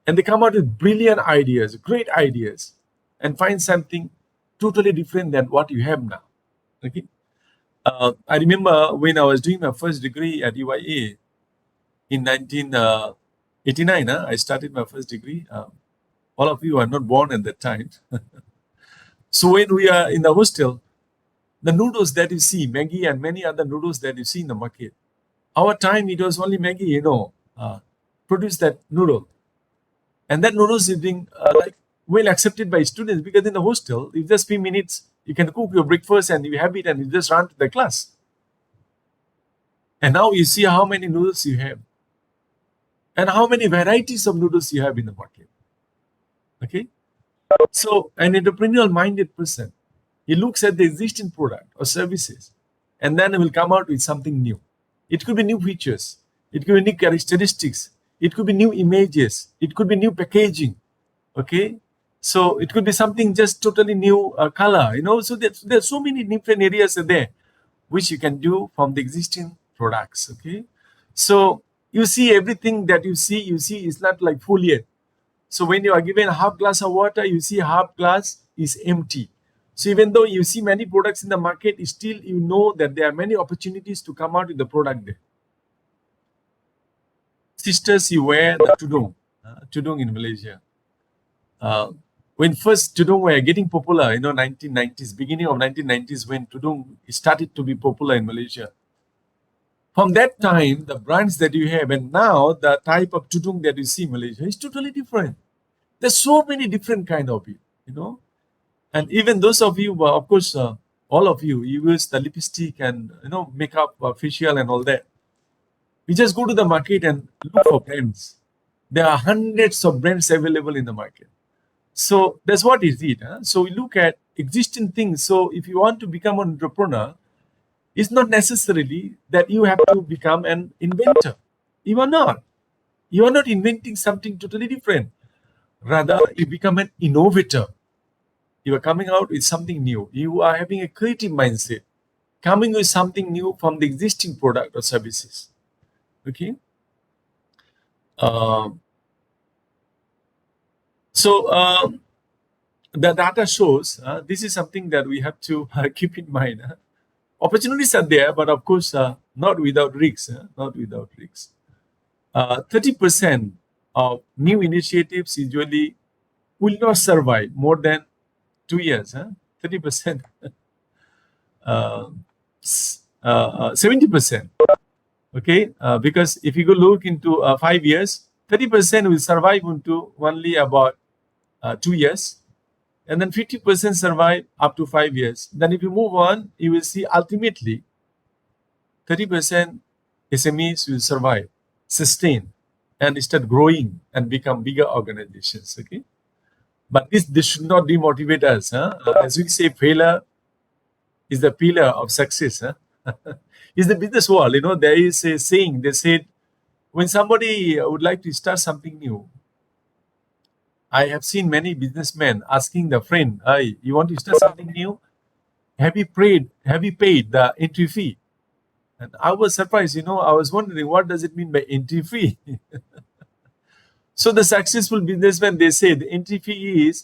and they come out with brilliant ideas, great ideas, and find something totally different than what you have now. Okay, I remember when I was doing my first degree at UIA in 1989. I started my first degree. All of you are not born at that time. So when we are in the hostel, the noodles that you see, Maggie and many other noodles that you see in the market, our time it was only Maggie, produce that noodle. And that noodles is being well accepted by students because in the hostel, in just 3 minutes, you can cook your breakfast and you have it and you just run to the class. And now you see how many noodles you have and how many varieties of noodles you have in the market. Okay. So an entrepreneurial minded person, he looks at the existing product or services and then he will come out with something new. It could be new features. It could be new characteristics. It could be new images. It could be new packaging. Okay. So it could be something just totally new color, So there's so many different areas there which you can do from the existing products. Okay. So you see everything that you see is not like full yet. So when you are given a half glass of water, you see half glass is empty. So even though you see many products in the market, still you know that there are many opportunities to come out with the product there. Sisters, you wear the tudung in Malaysia. When first tudung were getting popular, 1990s, beginning of 1990s, when tudung started to be popular in Malaysia. From that time, the brands that you have, and now the type of tudung that you see in Malaysia is totally different. There's so many different kind of it, And even those of you, of course, all of you use the lipstick and makeup, facial and all that. We just go to the market and look for brands. There are hundreds of brands available in the market. So that's what is it. So we look at existing things. So if you want to become an entrepreneur, it's not necessarily that you have to become an inventor. You are not. You are not inventing something totally different. Rather, you become an innovator. You are coming out with something new. You are having a creative mindset, coming with something new from the existing product or services. Okay. So the data shows this is something that we have to keep in mind. Opportunities are there, but of course, not without risks. Not without risks. 30% of new initiatives usually will not survive more than 2 years. 30%. 70%. Okay, because if you go look into 5 years, 30% will survive into only about 2 years, and then 50% survive up to 5 years. Then if you move on, you will see ultimately 30% SMEs will survive, sustain, and start growing and become bigger organizations. Okay, but this should not demotivate us. As we say, failure is the pillar of success. Is the business world. There is a saying. They said when somebody would like to start something new, I have seen many businessmen asking the friend, "Hey, you want to start something new? Have you paid? Have you paid the entry fee?" And I was surprised. I was wondering what does it mean by entry fee. So the successful businessmen, they say the entry fee is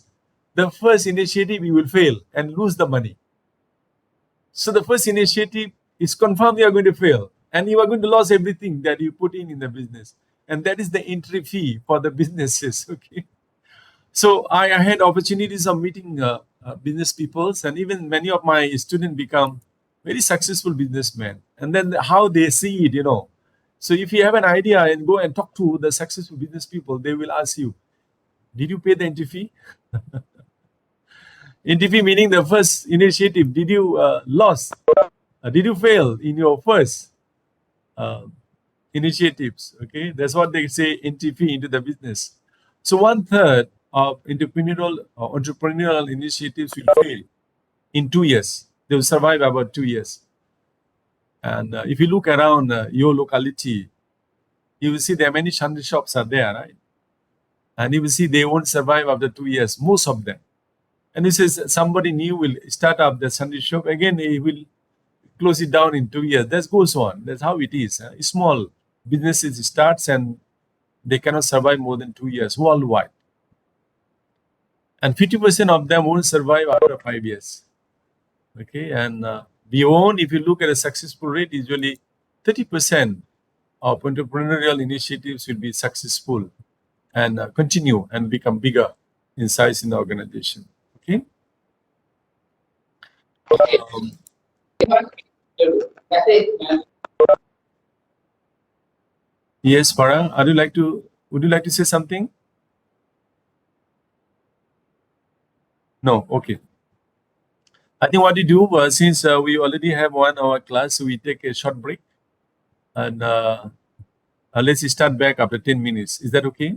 the first initiative you will fail and lose the money. So the first initiative is confirmed you are going to fail and you are going to lose everything that you put in the business. And that is the entry fee for the businesses. Okay. So I had opportunities of meeting business peoples, and even many of my students become very successful businessmen. And then how they see it. So if you have an idea and go and talk to the successful business people, they will ask you, did you pay the entry fee? Entry fee meaning the first initiative. Did you lose? Did you fail in your first uh, initiatives? Okay, that's what they say, entry fee into the business. So 1/3 of entrepreneurial initiatives will fail in 2 years. They will survive about 2 years. And if you look around your locality, you will see there are many shanty shops are there, right? And you will see they won't survive after 2 years, most of them. And this is somebody new will start up the shanty shop again. He will close it down in 2 years. That goes on. That's how it is. Small businesses starts and they cannot survive more than 2 years worldwide. And 50% of them won't survive after 5 years. Okay, and beyond, if you look at a successful rate, usually 30% of entrepreneurial initiatives will be successful and continue and become bigger in size in the organization. Okay. Um, yes, Farah, would you like to say something? No. Okay. I think what you do, since we already have 1 hour class, so we take a short break and let's start back after 10 minutes. Is that okay?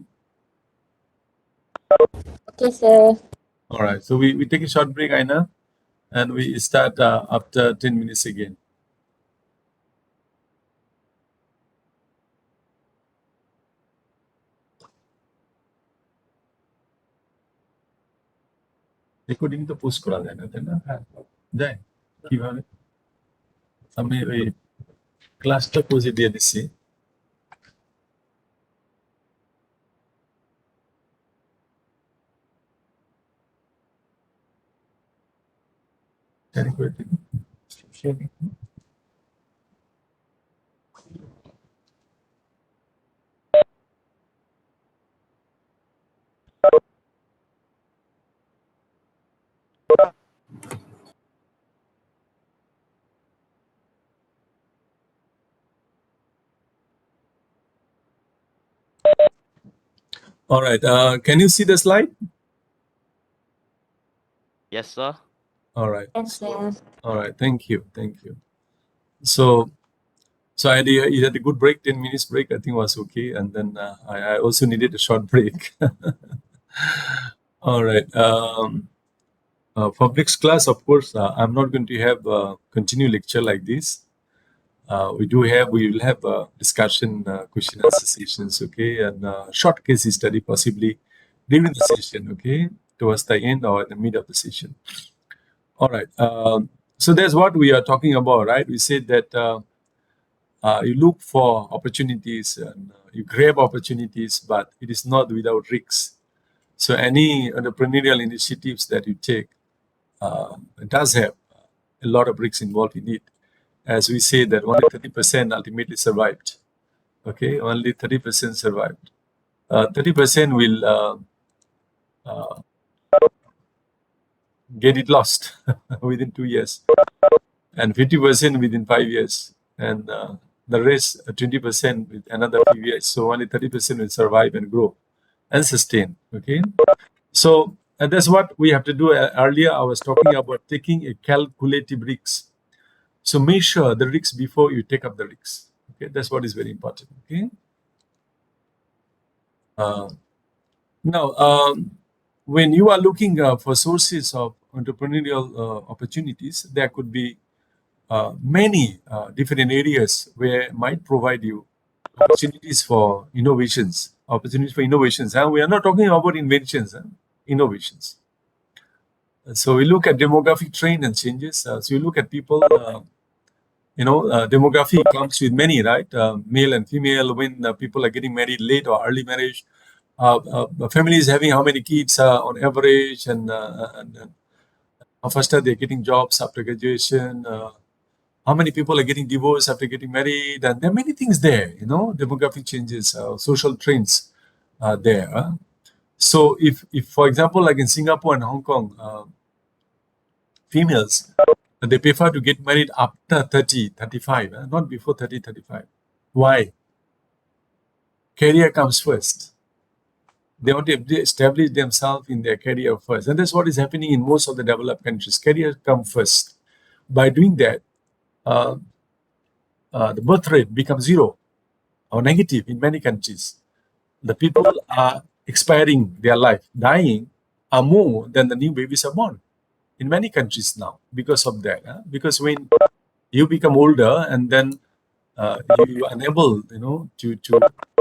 Okay, sir. All right. So we take a short break, Aina, and we start after 10 minutes again. Recording তো post করা যায় না, তাই না? হ্যাঁ, যায় কিভাবে? আমি ওই ক্লাসটা পৌঁছে দিয়ে দিচ্ছি। Share করে দিন। Sharing. All right. Can you see the slide? Yes, sir. All right. Yes, sir. All right. Thank you. Thank you. So you had a good break, 10 minutes break, I think was okay. And then I also needed a short break. All right. For next class, of course, I'm not going to have a continue lecture like this. We will have a discussion, question answer sessions, okay, and short case study possibly during the session, okay, towards the end or the mid of the session. All right. So that's what we are talking about, right? We said that you look for opportunities and you grab opportunities, but it is not without risks. So any entrepreneurial initiatives that you take, it does have a lot of risks involved in it. As we say that only 30% ultimately survived. Okay, only 30% survived. 30% will get it lost within 2 years, and 50% within 5 years, and the rest 20% with another few years. So only 30% will survive and grow and sustain. Okay, so that's what we have to do. Earlier, I was talking about taking a calculative risk. So make sure the risks before you take up the risks. Okay, that's what is very important. Okay. Now, when you are looking for sources of entrepreneurial opportunities, there could be many different areas where might provide you opportunities for innovations. Opportunities for innovations. We are not talking about inventions, innovations. So we look at demographic trend and changes. So you look at people, demography comes with many, right? Male and female, when people are getting married late or early marriage, families having how many kids on average, and how fast are they getting jobs after graduation, how many people are getting divorced after getting married, and there are many things there, demographic changes, social trends there. So if, for example, like in Singapore and Hong Kong, females, they prefer to get married after 30, 35, not before 30, 35. Why? Career comes first. They want to establish themselves in their career first. And that's what is happening in most of the developed countries. Career come first. By doing that, the birth rate becomes zero or negative in many countries. The people are expiring their life, dying, are more than the new babies are born in many countries now because of that. Because when you become older and then you are unable, to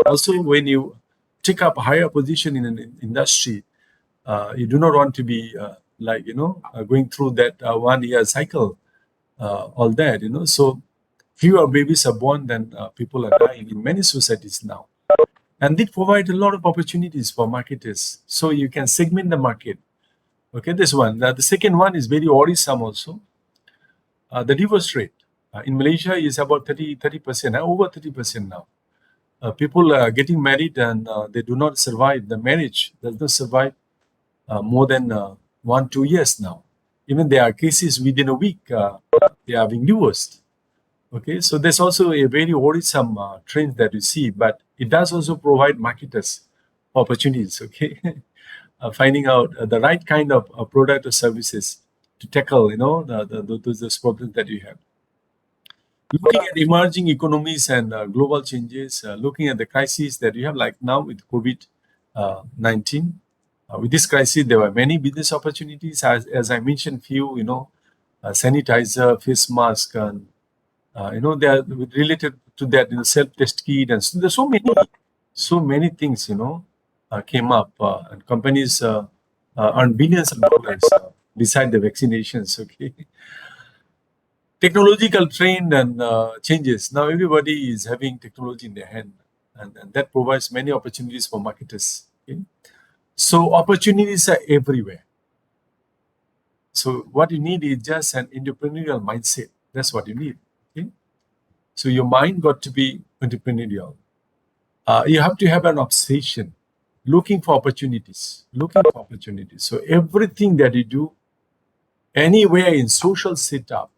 also when you take up a higher position in an industry, you do not want to be going through that 1 year cycle, all that, So fewer babies are born than people are dying in many societies now. And it provides a lot of opportunities for marketers. So you can segment the market. Okay, this one. The second one is very worrisome also. The divorce rate in Malaysia is about 30%, over 30% now. People are getting married and they do not survive. The marriage does not survive more than 1-2 years now. Even there are cases within a week they are being divorced. Okay, so there's also a very worrisome trend that we see, but it does also provide marketers opportunities. Okay, finding out the right kind of product or services to tackle, those problems that you have. Looking at emerging economies and global changes, looking at the crises that we have, like now with COVID-19. With this crisis, there were many business opportunities. As I mentioned, few, sanitizer, face mask, and they are related to that, self-test kit, and so there's so many things, came up, and companies earn billions of dollars beside the vaccinations. Okay, technological trend and changes. Now everybody is having technology in their hand, and that provides many opportunities for marketers. Okay? So opportunities are everywhere. So what you need is just an entrepreneurial mindset. That's what you need. Okay? So your mind got to be entrepreneurial. You have to have an obsession, looking for opportunities, So everything that you do, anywhere in social setup,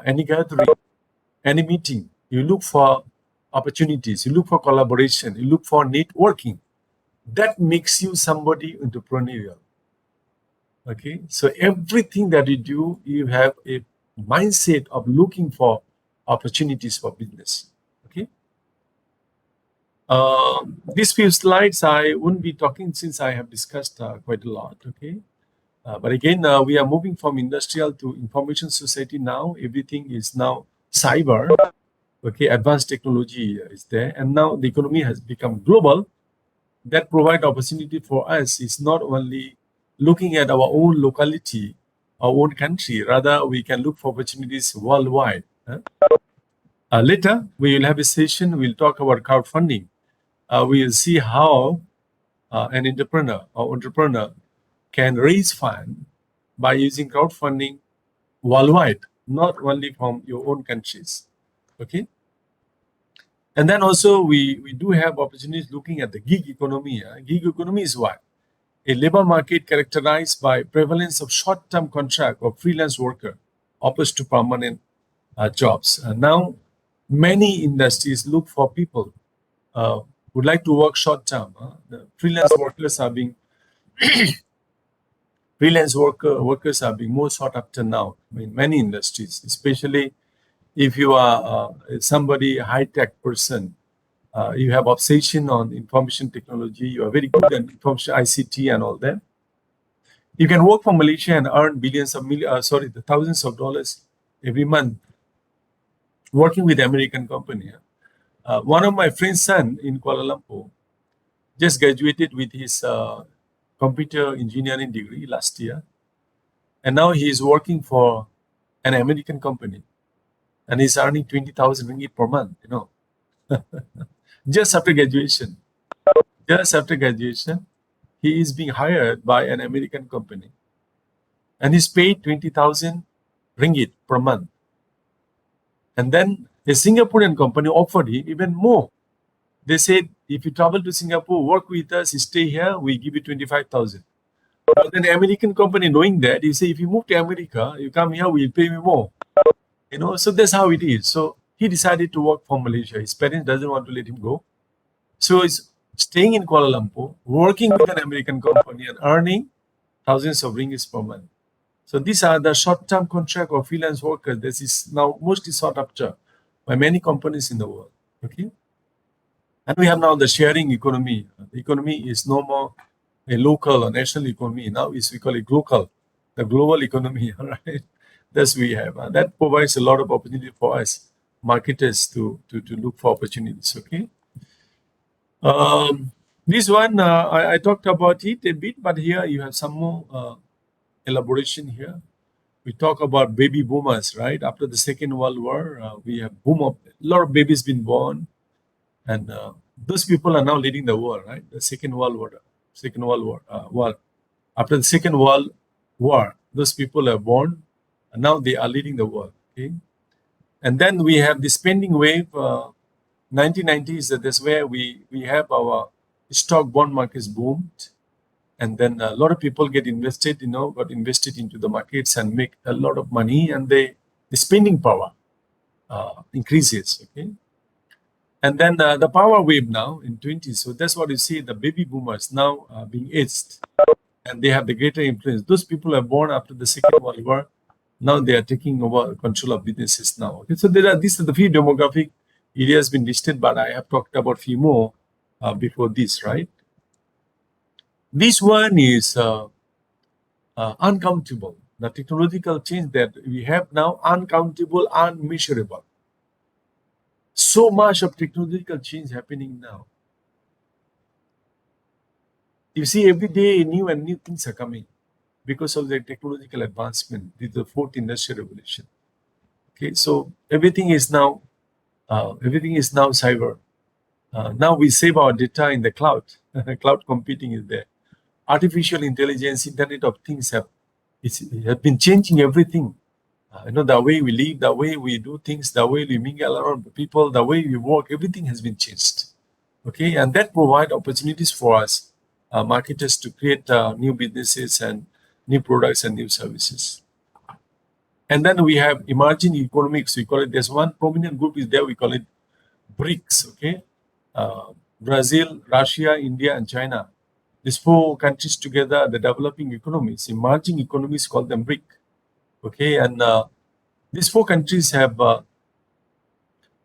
any gathering, any meeting, you look for opportunities, you look for collaboration, you look for networking. That makes you somebody entrepreneurial. Okay, so everything that you do, you have a mindset of looking for opportunities for business. Okay. These few slides I wouldn't be talking since I have discussed quite a lot. Okay. But again, we are moving from industrial to information society now. Everything is now cyber. Okay, advanced technology is there, and now the economy has become global. That provide opportunity for us is not only looking at our own locality, our own country. Rather, we can look for opportunities worldwide. Later, we will have a session. We'll talk about crowdfunding. We will see how an entrepreneur can raise fund by using crowdfunding worldwide, not only from your own countries. Okay. And then also we do have opportunities looking at the gig economy. Gig economy is what? A labor market characterized by prevalence of short-term contract or freelance worker opposed to permanent jobs. And now many industries look for people would like to work short-term. The workers are being more sought after now in many industries, especially if you are somebody high-tech person. You have obsession on information technology. You are very good at information ICT and all that. You can work for Malaysia and earn the thousands of dollars every month working with American company. One of my friend's son in Kuala Lumpur just graduated with his computer engineering degree last year, and now he is working for an American company, and he's earning 20,000 ringgit per month. Just after graduation, he is being hired by an American company, and he's paid 20,000 ringgit per month. And then a Singaporean company offered him even more. They said, if you travel to Singapore, work with us, stay here, we give you 25,000. But then the American company, knowing that, he say, if you move to America, you come here, we'll pay you more. So that's how it is. So he decided to work for Malaysia. His parents doesn't want to let him go. So he's staying in Kuala Lumpur, working with an American company and earning thousands of ringgits per month. So these are the short-term contract or freelance workers. This is now mostly sought after by many companies in the world. Okay. And we have now the sharing economy. The economy is no more a local or national economy. Now we call it global, the global economy. All right. That's we have. That provides a lot of opportunity for us marketers to look for opportunities. Okay. This one I talked about it a bit, but here you have some more elaboration here. We talk about baby boomers, right? After the Second World War, we have a lot of babies been born, and those people are now leading the world, right? The Second World War. After the Second World War, those people are born, and now they are leading the world. Okay, and then we have the spending wave. 1990s. That's where we have our stock bond markets boomed, and then a lot of people got invested into the markets and make a lot of money, and the spending power increases. Okay, and then the power wave now in 20s. So that's what you see. The baby boomers now being aged, and they have the greater influence. Those people are born after the Second World War. Now they are taking over control of businesses now. Okay, so these are the few demographic areas been listed, but I have talked about few more before this, right? This one is uncountable. The technological change that we have now, uncountable, unmeasurable. So much of technological change happening now. You see, every day new and new things are coming because of the technological advancement. This is the fourth industrial revolution. Okay, so everything is now cyber. Now we save our data in the cloud. Cloud computing is there. Artificial intelligence, Internet of Things have been changing everything. The way we live, the way we do things, the way we mingle around people, the way we work, everything has been changed. Okay, and that provide opportunities for us marketers to create new businesses and new products and new services. And then we have emerging economics. We call it. There's one prominent group is there. We call it BRICS. Okay, Brazil, Russia, India, and China. These four countries together, the developing economies, emerging economies, call them BRIC. Okay, and these four countries have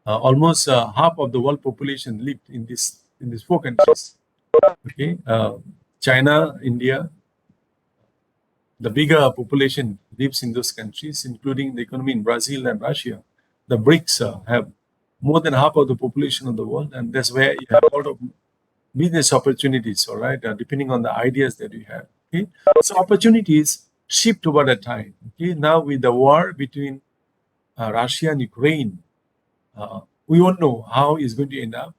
almost half of the world population lived in these four countries. Okay, China, India, the bigger population lives in those countries, including the economy in Brazil and Russia. The BRICS have more than half of the population of the world, and that's where you have a lot of business opportunities, all right, depending on the ideas that you have. Okay, so opportunities shift over the time. Okay, now with the war between Russia and Ukraine, we won't know how it's going to end up,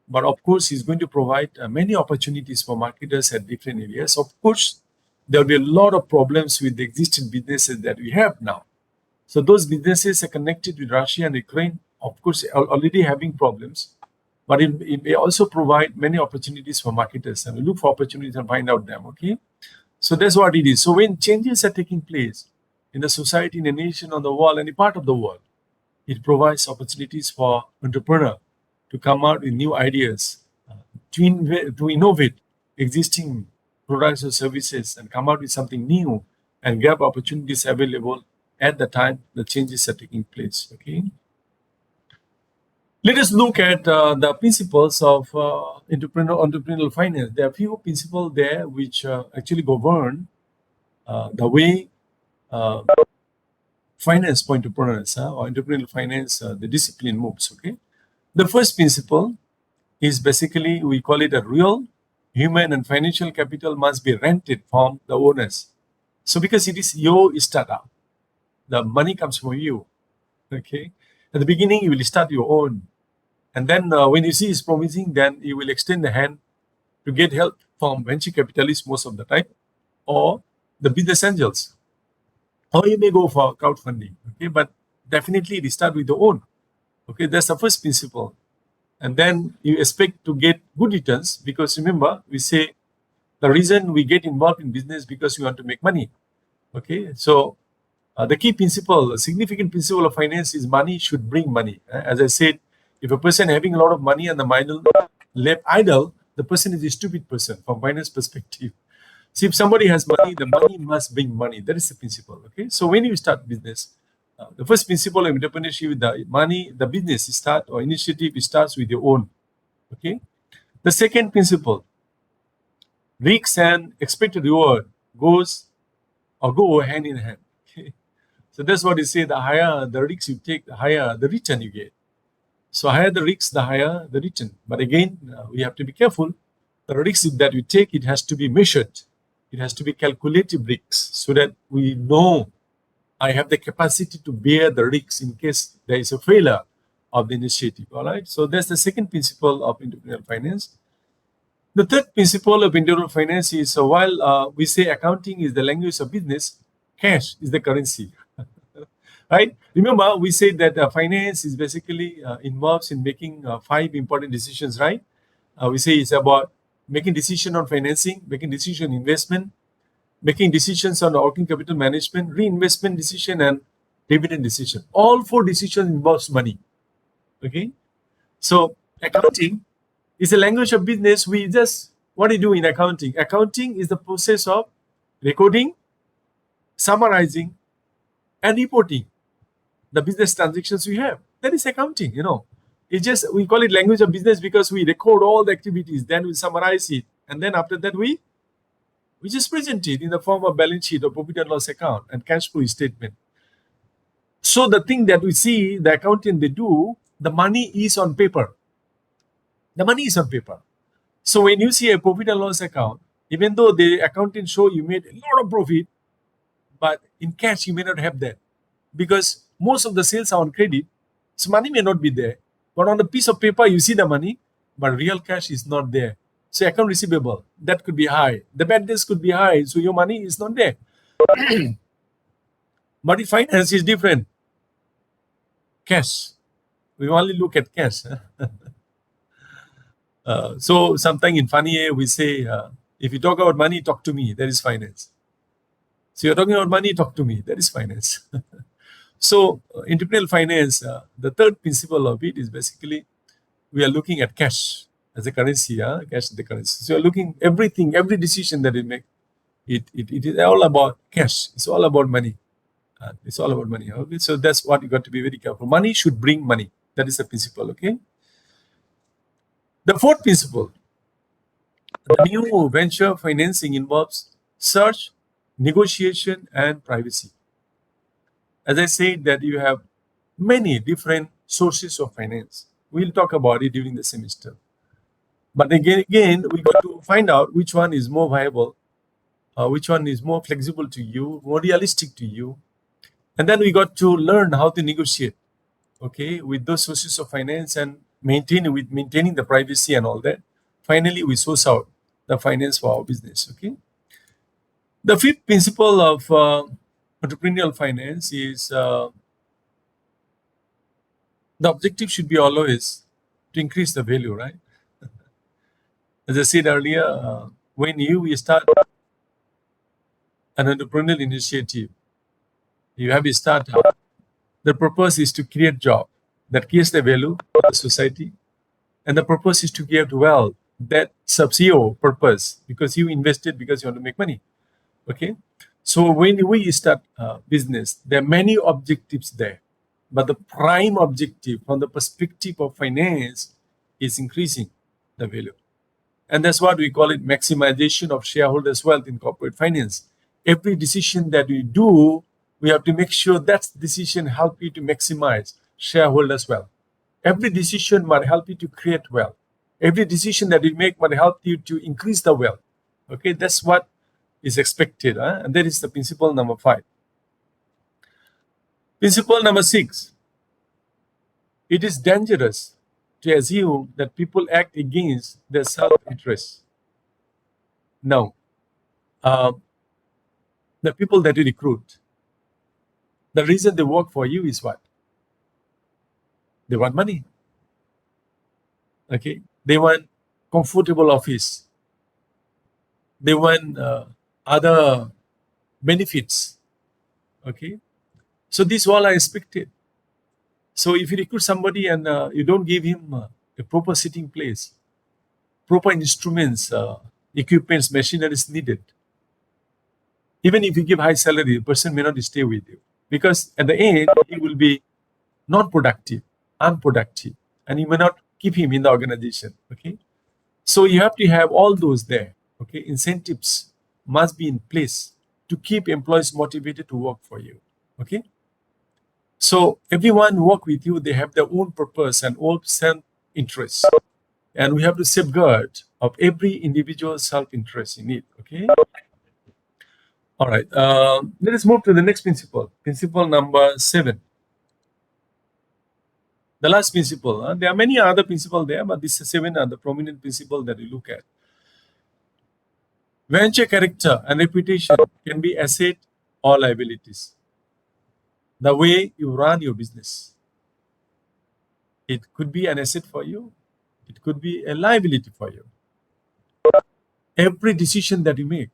but of course, it's going to provide many opportunities for marketers at different areas. Of course, there will be a lot of problems with the existing businesses that we have now. So those businesses are connected with Russia and Ukraine, of course, are already having problems. But it may also provide many opportunities for marketers, and we look for opportunities and find out them. Okay, so that's what it is. So when changes are taking place in the society, in a nation, on the world, any part of the world, it provides opportunities for entrepreneur to come out with new ideas, to innovate existing products or services, and come out with something new and grab opportunities available at the time the changes are taking place. Okay. Let us look at the principles of entrepreneurial finance. There are a few principles there which actually govern the way finance for entrepreneurs or entrepreneurial finance, the discipline moves. Okay, The first principle is basically, we call it a real human and financial capital must be rented from the owners. So because it is your startup, the money comes from you. Okay. At the beginning, you will start your own. And then when you see it's promising, then you will extend the hand to get help from venture capitalists most of the time, or the business angels. Or you may go for crowdfunding. Okay. But definitely it start with your own. Okay. That's the first principle. And then you expect to get good returns, because remember, we say the reason we get involved in business because we want to make money. Okay. So the key principle, a significant principle of finance is money should bring money. As I said, if a person having a lot of money and the mind left idle, the person is a stupid person from finance perspective. See, if somebody has money, the money must bring money. That is the principle. Okay. So when you start business, the first principle of entrepreneurship is the money, the business start or initiative starts with your own. Okay. The second principle, risks and expected reward go hand in hand. Okay. So that's what they say, the higher the risks you take, the higher the return you get. So higher the risks, the higher the return. But again, we have to be careful. The risks that we take, it has to be measured. It has to be calculated risks, so that we know I have the capacity to bear the risks in case there is a failure of the initiative. All right. So that's the second principle of entrepreneurial finance. The third principle of entrepreneurial finance is, while we say accounting is the language of business, cash is the currency. Right? Remember, we said that finance is basically involves in making 5 important decisions. Right? We say it's about making decision on financing, making decision on investment, making decisions on working capital management, reinvestment decision, and dividend decision. All 4 decisions involves money. Okay. So accounting is a language of business. What do you do in accounting? Accounting is the process of recording, summarizing, and reporting the business transactions we have. That is accounting, It's just, we call it language of business because we record all the activities, then we summarize it, and then after that we just present it in the form of balance sheet or profit and loss account and cash flow statement. So the thing that we see the accountant they do, the money is on paper. The money is on paper. So when you see a profit and loss account, even though the accountant show you made a lot of profit, but in cash you may not have that, because most of the sales are on credit, so money may not be there. But on a piece of paper you see the money, but real cash is not there. So account receivable, that could be high. The bad debts could be high, so your money is not there. But in finance is different. Cash. We only look at cash. So sometimes in funny way we say, if you talk about money, talk to me. That is finance. So you're talking about money, talk to me. That is finance. So entrepreneurial finance, the third principle of it is basically we are looking at cash as a currency. Cash as the currency. So you're looking everything, every decision that we make, it is all about cash. It's all about money. It's all about money. Okay? So that's what you got to be very careful. Money should bring money. That is the principle. Okay. The fourth principle, the new venture financing involves search, negotiation, and privacy. As I said, that you have many different sources of finance. We'll talk about it during the semester. But again, we got to find out which one is more viable, which one is more flexible to you, more realistic to you. And then we got to learn how to negotiate, okay, with those sources of finance and maintaining the privacy and all that. Finally, we source out the finance for our business, okay. The fifth principle of entrepreneurial finance is the objective should be always to increase the value, right? As I said earlier, when you start an entrepreneurial initiative, you have a startup. The purpose is to create job that creates the value for the society, and the purpose is to create wealth that serves your purpose because you invested because you want to make money. Okay, so when we start business, there are many objectives there, but the prime objective from the perspective of finance is increasing the value, and that's what we call it maximization of shareholders' wealth in corporate finance. Every decision that we do, we have to make sure that decision help you to maximize shareholders' wealth. Every decision might help you to create wealth. Every decision that you make might help you to increase the wealth. Okay, that's what is expected. And that is the principle number 5. Principle number 6. It is dangerous to assume that people act against their self-interest. No. The people that you recruit, the reason they work for you is what? They want money. Okay, they want comfortable office. They want other benefits. Okay, so these all are expected. So if you recruit somebody and you don't give him a proper sitting place, proper instruments, equipments, machinery is needed. Even if you give high salary, the person may not stay with you, because at the end he will be not productive, unproductive, and you may not keep him in the organization. Okay, so you have to have all those there. Okay, incentives must be in place to keep employees motivated to work for you. Okay, so everyone who work with you, they have their own purpose and own self-interest, and we have to safeguard of every individual self-interest in it. Okay, all right. Let us move to the next principle. Principle number 7. The last principle. There are many other principles there, but these 7 are the prominent principles that we look at. Venture character and reputation can be asset or liabilities. The way you run your business, it could be an asset for you. It could be a liability for you. Every decision that you make,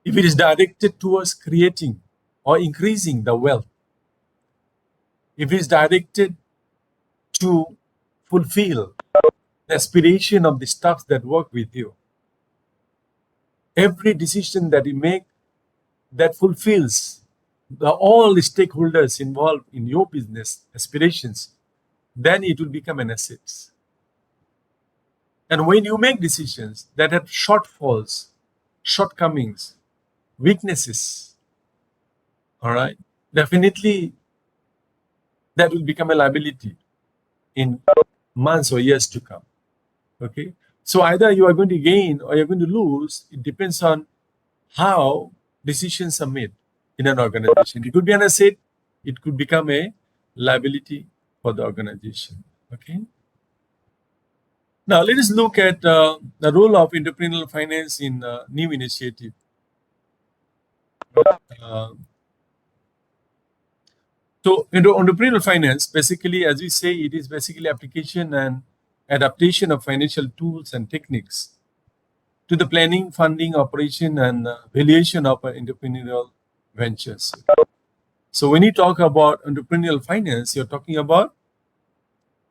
if it is directed towards creating or increasing the wealth, if it is directed to fulfill the aspiration of the staff that work with you, every decision that you make that fulfills all the stakeholders involved in your business aspirations, then it will become an asset. And when you make decisions that have shortfalls, shortcomings, weaknesses, all right, definitely that will become a liability in months or years to come. Okay, so either you are going to gain or you're going to lose. It depends on how decisions are made in an organization. It could be an asset, it could become a liability for the organization. Okay, now let us look at the role of entrepreneurial finance in new initiative. So entrepreneurial finance, basically, as we say, it is basically application and adaptation of financial tools and techniques to the planning, funding, operation, and valuation of entrepreneurial ventures. So when you talk about entrepreneurial finance, you're talking about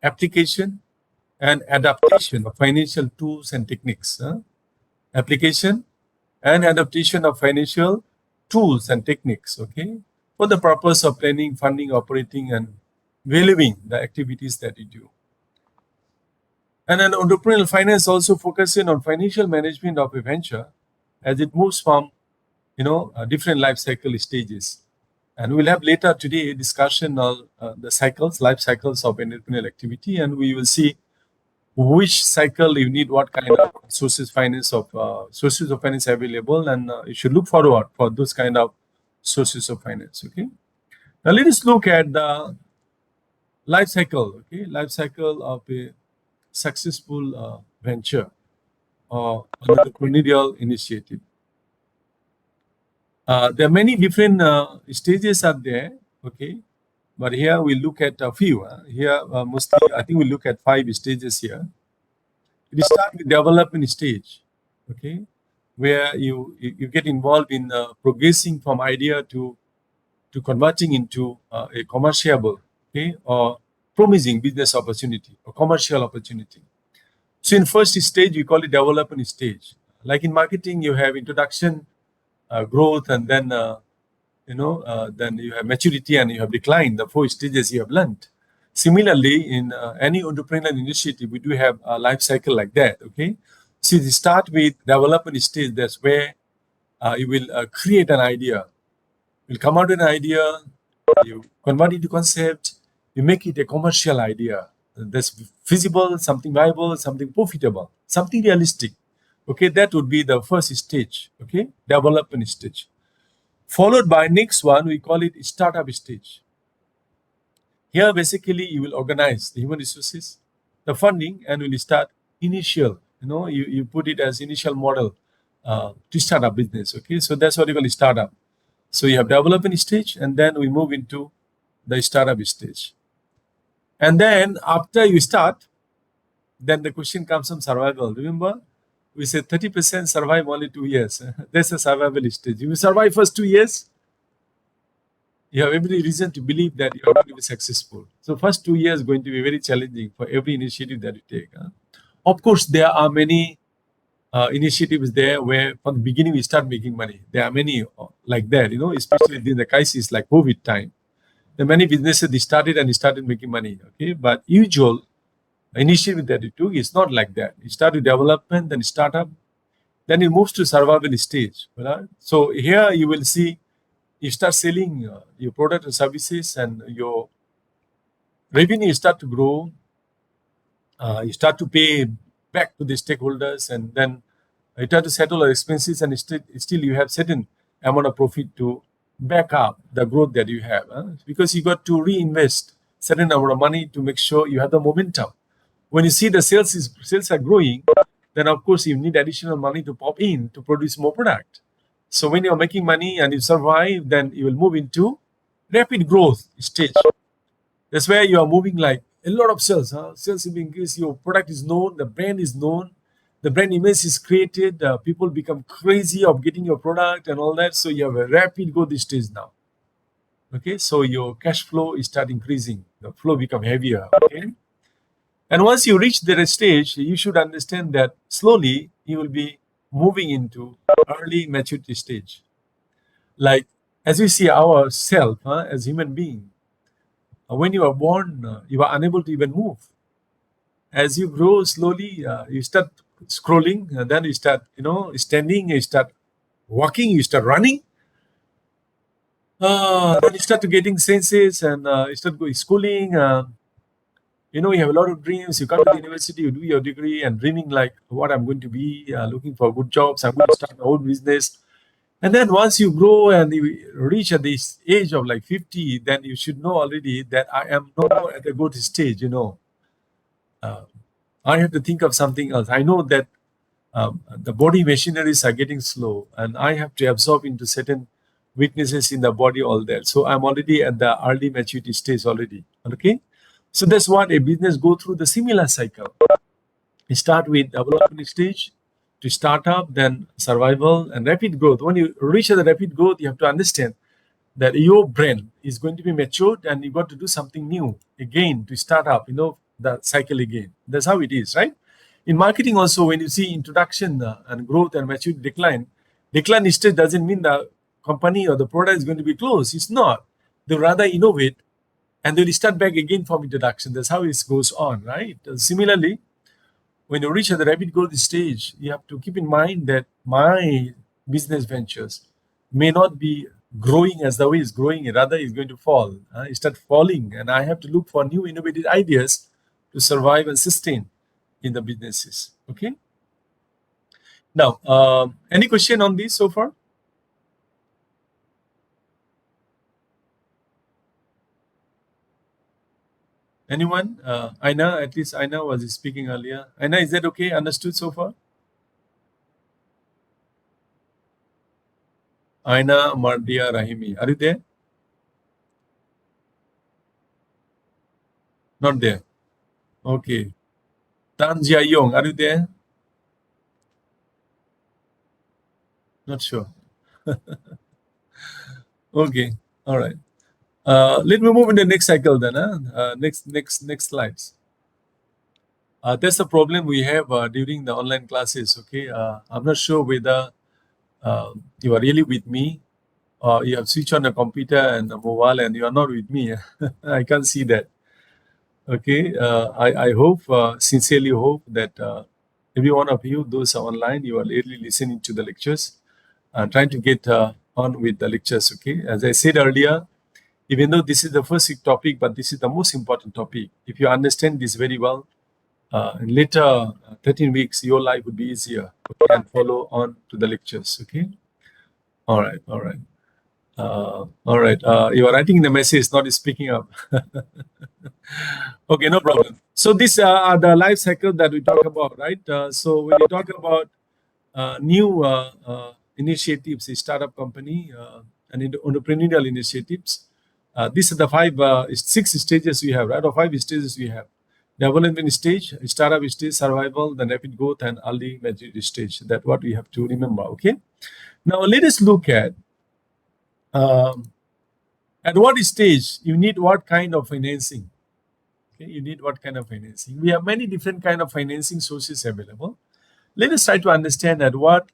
application and adaptation of financial tools and techniques. Application and adaptation of financial tools and techniques, okay, for the purpose of planning, funding, operating, and valuing the activities that you do. And then entrepreneurial finance also focusing on financial management of a venture as it moves from, different life cycle stages. And we'll have later today a discussion on the life cycles of entrepreneurial activity, and we will see which cycle you need what kind of sources of finance available, and you should look forward for those kind of sources of finance. Okay, now let us look at the life cycle. Okay, life cycle of a successful venture or entrepreneurial initiative. There are many different stages out there. Okay, but here we look at a few. Here mostly I think we look at 5 stages here. It starts with development stage, okay, where you get involved in progressing from idea to converting into a commerciable, okay, or promising business opportunity or commercial opportunity. So in first stage, we call it development stage. Like in marketing, you have introduction, growth, and then then you have maturity and you have decline. The 4 stages you have learned. Similarly, in any entrepreneurial initiative, we do have a life cycle like that. Okay, so you start with development stage. That's where you will create an idea. You'll come out with an idea, you convert it to concept, You make it a commercial idea that's feasible, something viable, something profitable, something realistic. Okay, that would be the first stage. Okay, development stage. Followed by next one, we call it startup stage. Here, basically, you will organize the human resources, the funding, and will start initial. You put it as initial model to start a business. Okay, so that's what you call startup. So you have development stage, and then we move into the startup stage. And then after you start, then the question comes from survival. Remember, we said 30% survive only 2 years. That's a survival stage. You survive first 2 years, you have every reason to believe that you are going to be successful. So first 2 years going to be very challenging for every initiative that you take. Of course, there are many initiatives there where from the beginning we start making money. There are many like that, especially during the crisis like COVID time. There are many businesses they started making money. Okay, but usual initiative that you took is not like that. You start with development, then startup, then it moves to survival stage. Right? So here you will see you start selling your product and services, and your revenue start to grow. You start to pay back to the stakeholders, and then you try to settle your expenses, and still you have certain amount of profit to back up the growth that you have. Because you got to reinvest certain amount of money to make sure you have the momentum. When you see the sales are growing, then of course you need additional money to pop in to produce more product. So when you're making money and you survive, then you will move into rapid growth stage. That's where you are moving like a lot of sales. Sales will increase, your product is known, the brand is known, the brand image is created, people become crazy of getting your product and all that. So you have a rapid growth stage now. Okay, so your cash flow is start increasing, the flow become heavier. Okay. And once you reach that stage, you should understand that slowly you will be moving into early maturity stage. Like as we see ourselves as human being, when you are born, you are unable to even move. As you grow slowly, you start scrolling, and then you start, standing, you start walking, you start running. Then you start to getting senses, and you start going schooling. You have a lot of dreams. You come to the university, you do your degree, and dreaming like what I'm going to be, looking for good jobs. I'm going to start my own business. And then once you grow and you reach at this age of like 50, then you should know already that I am no more at a good stage. Uh, I have to think of something else. I know that the body machineries are getting slow, and I have to absorb into certain weaknesses in the body, all that. So I'm already at the early maturity stage already. Okay. So that's what a business go through the similar cycle. You start with development stage to start up, then survival and rapid growth. When you reach the rapid growth, you have to understand that your brain is going to be matured, and you got to do something new again to start up, the cycle again. That's how it is, right? In marketing also, when you see introduction and growth and maturity decline stage doesn't mean the company or the product is going to be closed. It's not. They rather innovate, and they'll start back again from introduction. That's how it goes on, right? Similarly, when you reach the rapid growth stage, you have to keep in mind that my business ventures may not be growing as the way it's growing, rather it's going to fall. It start falling, and I have to look for new innovative ideas to survive and sustain in the businesses. Okay. Now, any question on this so far? Anyone? Aina, at least Aina was speaking earlier. Aina, is that okay? Understood so far? Aina Mardia Rahimi. Are you there? Not there. Okay. Tan Jia Yong, are you there? Not sure. Okay. All right. Let me move in the next cycle then. Next slides. That's the problem we have during the online classes. Okay. I'm not sure whether you are really with me, or you have switched on the computer and the mobile and you are not with me. I can't see that. Okay. I hope, sincerely hope that every one of you, those are online, you are really listening to the lectures, trying to get on with the lectures. Okay. As I said earlier, Even though this is the first topic, but this is the most important topic. If you understand this very well, in later 13 weeks, your life would be easier, okay, and follow on to the lectures. Okay. All right. All right. All right. You are writing the message, not speaking up. Okay, no problem. So these are the life cycle that we talk about, right? So when you talk about new initiatives, a startup company, and entrepreneurial initiatives, these are the six stages we have, right? Or five stages we have: development stage, startup stage, survival, then rapid growth, and early maturity stage. That's what we have to remember. Okay. Now let us look um, at what stage you need what kind of financing. Okay, you need what kind of financing. We have many different kind of financing sources available. Let us try to understand at what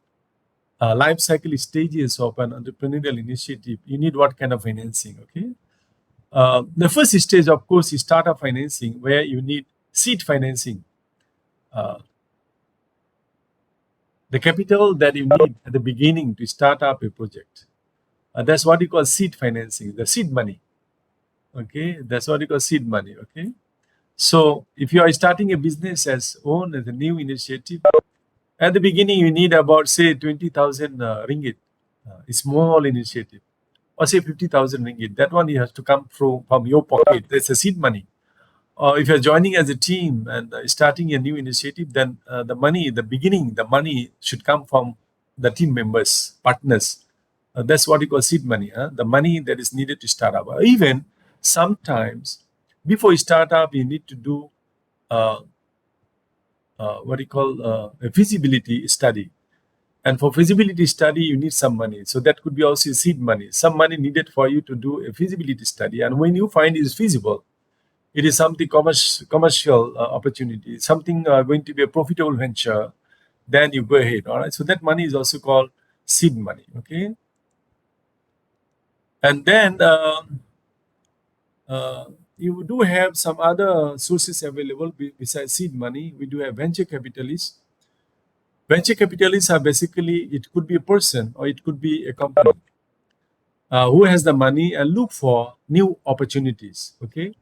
life cycle stages of an entrepreneurial initiative you need what kind of financing. Okay, the first stage, of course, is startup financing, where you need seed financing, uh, the capital that you need at the beginning to start up a project. That's what you call seed financing, the seed money. Okay, that's what you call seed money. Okay, so if you are starting a business as a new initiative, at the beginning you need about say 20,000 ringgit, a small initiative, or say 50,000 ringgit. That one you have to come from your pocket. That's a seed money. Or if you're joining as a team and starting a new initiative, then the money should come from the team members, partners. That's what you call seed money. The money that is needed to start up. Even sometimes before you start up, you need to do uh, what you call a feasibility study. And for feasibility study, you need some money. So that could be also seed money. Some money needed for you to do a feasibility study. And when you find it is feasible, it is something commercial opportunity, something going to be a profitable venture, then you go ahead. All right. So that money is also called seed money. Okay. And then uh, you do have some other sources available besides seed money. We do have venture capitalists. Venture capitalists are basically, it could be a person or it could be a company who has the money and look for new opportunities. Okay.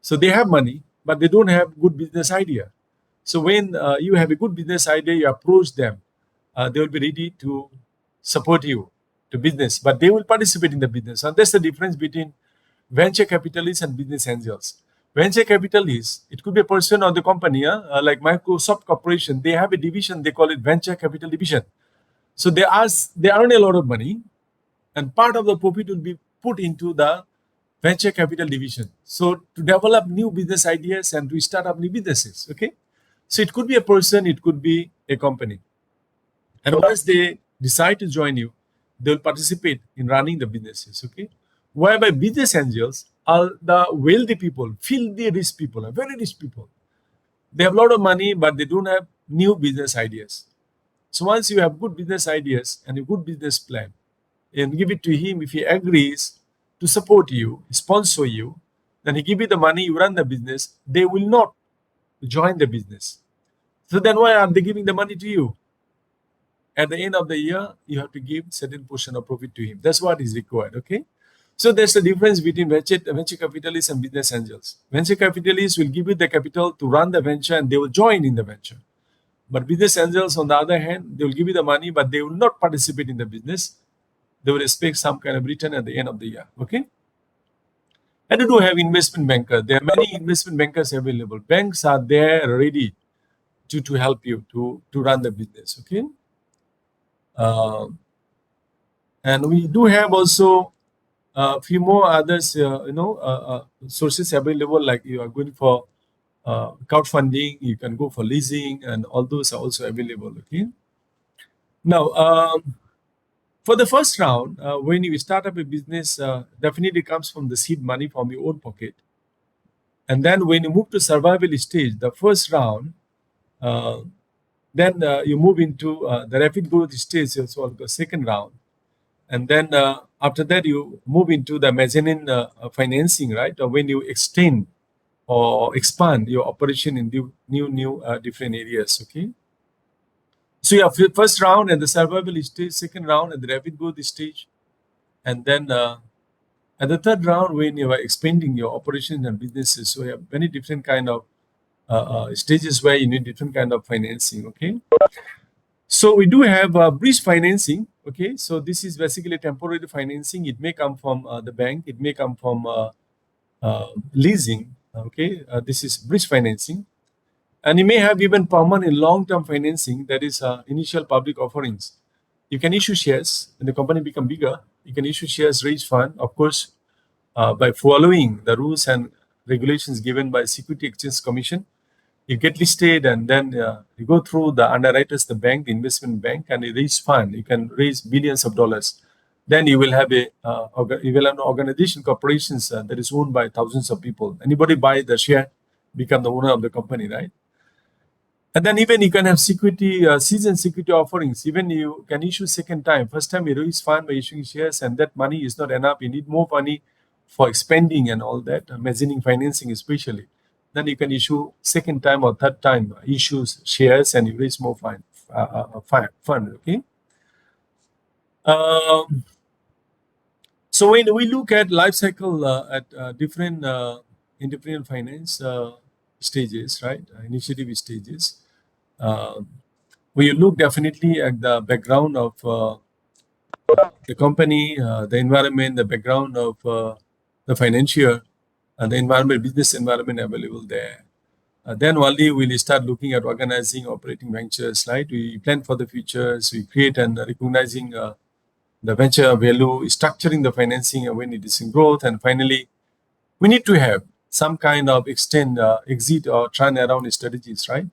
So they have money, but they don't have good business idea. So when you have a good business idea, you approach them, they will be ready to support you to business, but they will participate in the business. And that's the difference between venture capitalists and business angels. Venture capitalists, it could be a person or the company, like Microsoft Corporation. They have a division, they call it venture capital division. So they earn a lot of money, and part of the profit will be put into the venture capital division. So to develop new business ideas and to start up new businesses. Okay. So it could be a person, it could be a company. And once they decide to join you, they'll participate in running the businesses. Okay. Whereby business angels are the wealthy people, filthy rich people, very rich people. They have a lot of money, but they don't have new business ideas. So once you have good business ideas and a good business plan, and give it to him, if he agrees to support you, sponsor you, then he give you the money, you run the business, they will not join the business. So then why are they giving the money to you? At the end of the year, you have to give certain portion of profit to him. That's what is required. Okay. So there's a difference between venture capitalists and business angels. Venture capitalists will give you the capital to run the venture and they will join in the venture. But business angels, on the other hand, they will give you the money, but they will not participate in the business. They will expect some kind of return at the end of the year. Okay. And you do have investment banker. There are many investment bankers available. Banks are there ready to help you to run the business. Okay. Uh, and we do have also a few more others, sources available. Like you are going for crowdfunding, you can go for leasing, and all those are also available. Okay. Now, for the first round, when you start up a business, definitely comes from the seed money from your own pocket. And then when you move to survival stage, the first round, uh, then you move into the rapid growth stage, so the second round. And then after that, you move into the mezzanine financing, right? Or when you extend or expand your operation in the new different areas. Okay. So you have first round and the survival stage, second round and the rapid growth stage, and then At the third round, when you are expanding your operations and businesses, so you have many different kind of stages where you need different kind of financing. Okay, so we do have bridge financing. Okay, so this is basically temporary financing. It may come from the bank. It may come from leasing. Okay, this is bridge financing, and you may have even permanent long-term financing. That is initial public offerings. You can issue shares, and the company become bigger. You can issue shares, raise fund, of course, by following the rules and regulations given by Security Exchange Commission. You get listed, and then you go through the underwriters, the bank, the investment bank, and you raise fund. You can raise billions of dollars. Then you will have an organization, corporations that is owned by thousands of people. Anybody buy the share, become the owner of the company, right? And then even you can have security, season security offerings. Even you can issue second time. First time you raise fund by issuing shares, and that money is not enough. You need more money for expanding and all that, mezzanine financing especially. Then you can issue second time or third time issues shares, and you raise more fund. Okay. Um, so when we look at life cycle at different entrepreneurial finance stages, right? Initiative stages. Uh, we look definitely at the background of the company, the environment, the background of the financial and the environment, business environment available there. Then only we'll start looking at organizing operating ventures, right? We plan for the futures, we create and recognizing the venture value, structuring the financing when it is in growth, and finally, we need to have some kind of exit or turnaround strategies, right?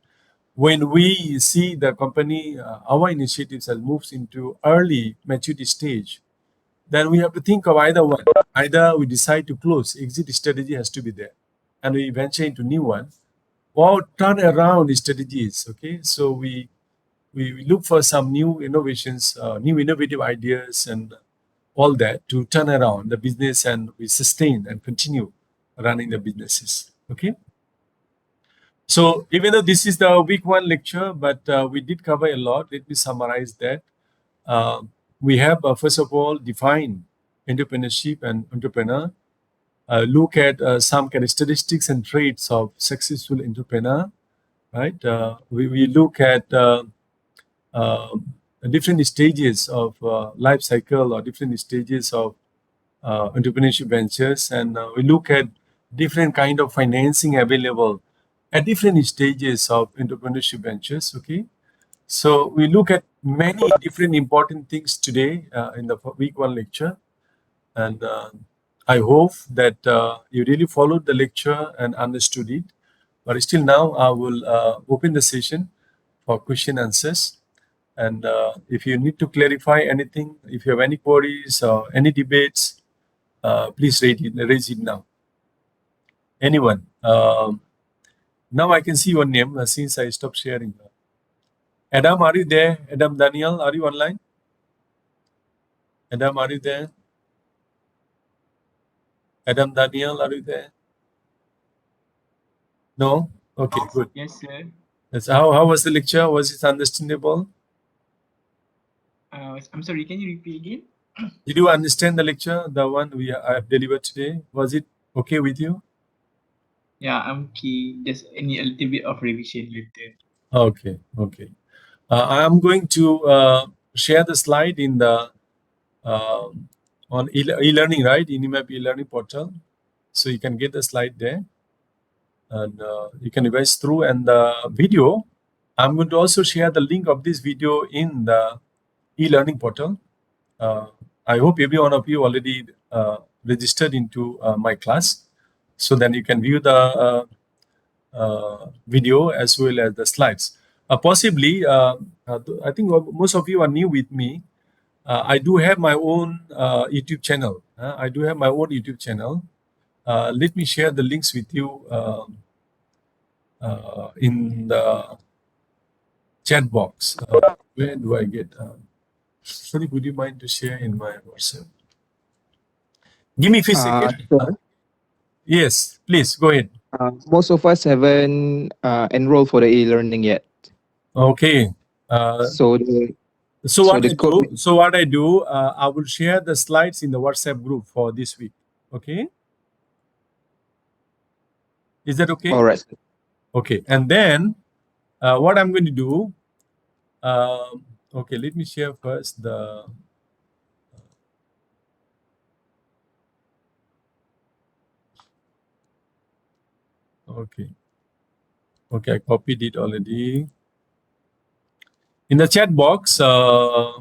When we see the company, our initiatives has moves into early maturity stage, then we have to think of either one. Either we decide to close, exit strategy has to be there, and we venture into new one, or turn around strategies. Okay, so we look for some new innovations, new innovative ideas, and all that to turn around the business, and we sustain and continue running the businesses. Okay. So even though this is the week one lecture, but we did cover a lot. Let me summarize that. Uh, we have, first of all, define entrepreneurship and entrepreneur. Look at some characteristics and traits of successful entrepreneur, right? We look at uh, different stages of life cycle or different stages of entrepreneurship ventures, and we look at different kind of financing available at different stages of entrepreneurship ventures. Okay, so we look at many different important things today in the week one lecture, and I hope that you really followed the lecture and understood it. But still now I will open the session for question answers. And if you need to clarify anything, if you have any queries or any debates, please raise it now. Anyone? Now I can see your name since I stopped sharing. Adam, are you there? Adam Daniel, are you online? Adam, are you there? Adam Daniel, are you there? No? Okay, good. Yes, sir. How was the lecture? Was it understandable? I'm sorry, can you repeat again? Did you understand the lecture, the one I have delivered today? Was it okay with you? Yeah, I'm key. Just need a little bit of revision later. Okay, okay. I'm going to share the slide in the on e-learning, right? INIMAP e-learning portal. So you can get the slide there, and you can revise through. And the video, I'm going to also share the link of this video in the e-learning portal. I hope every one of you already registered into my class, so then you can view the video as well as the slides. Possibly, I think most of you are new with me. I do have my own YouTube channel. I do have my own YouTube channel. Let me share the links with you in the chat box. Where do I get? Sorry, would you mind to share in my WhatsApp? Give me a few seconds. Sure. Yes, please go ahead. Most of us haven't enrolled for the e-learning yet. Okay. So the So So what the I code do, I will share the slides in the WhatsApp group for this week. Okay, is that okay? All right. Okay, and then what I'm going to do, okay, let me share first the, okay, okay, I copied it already. In the chat box, I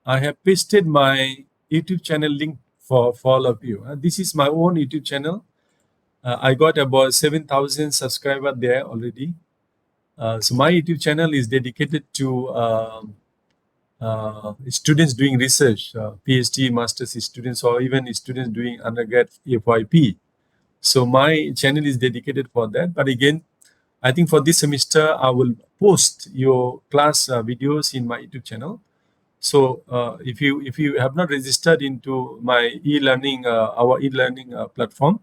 have pasted my YouTube channel link for all of you. This is my own YouTube channel. I got about 7,000 subscribers there already. So my YouTube channel is dedicated to students doing research, PhD, master's students, or even students doing undergrad FYP. So my channel is dedicated for that. But again, I think for this semester, I will post your class videos in my YouTube channel. So if you have not registered into my e-learning, our e-learning platform,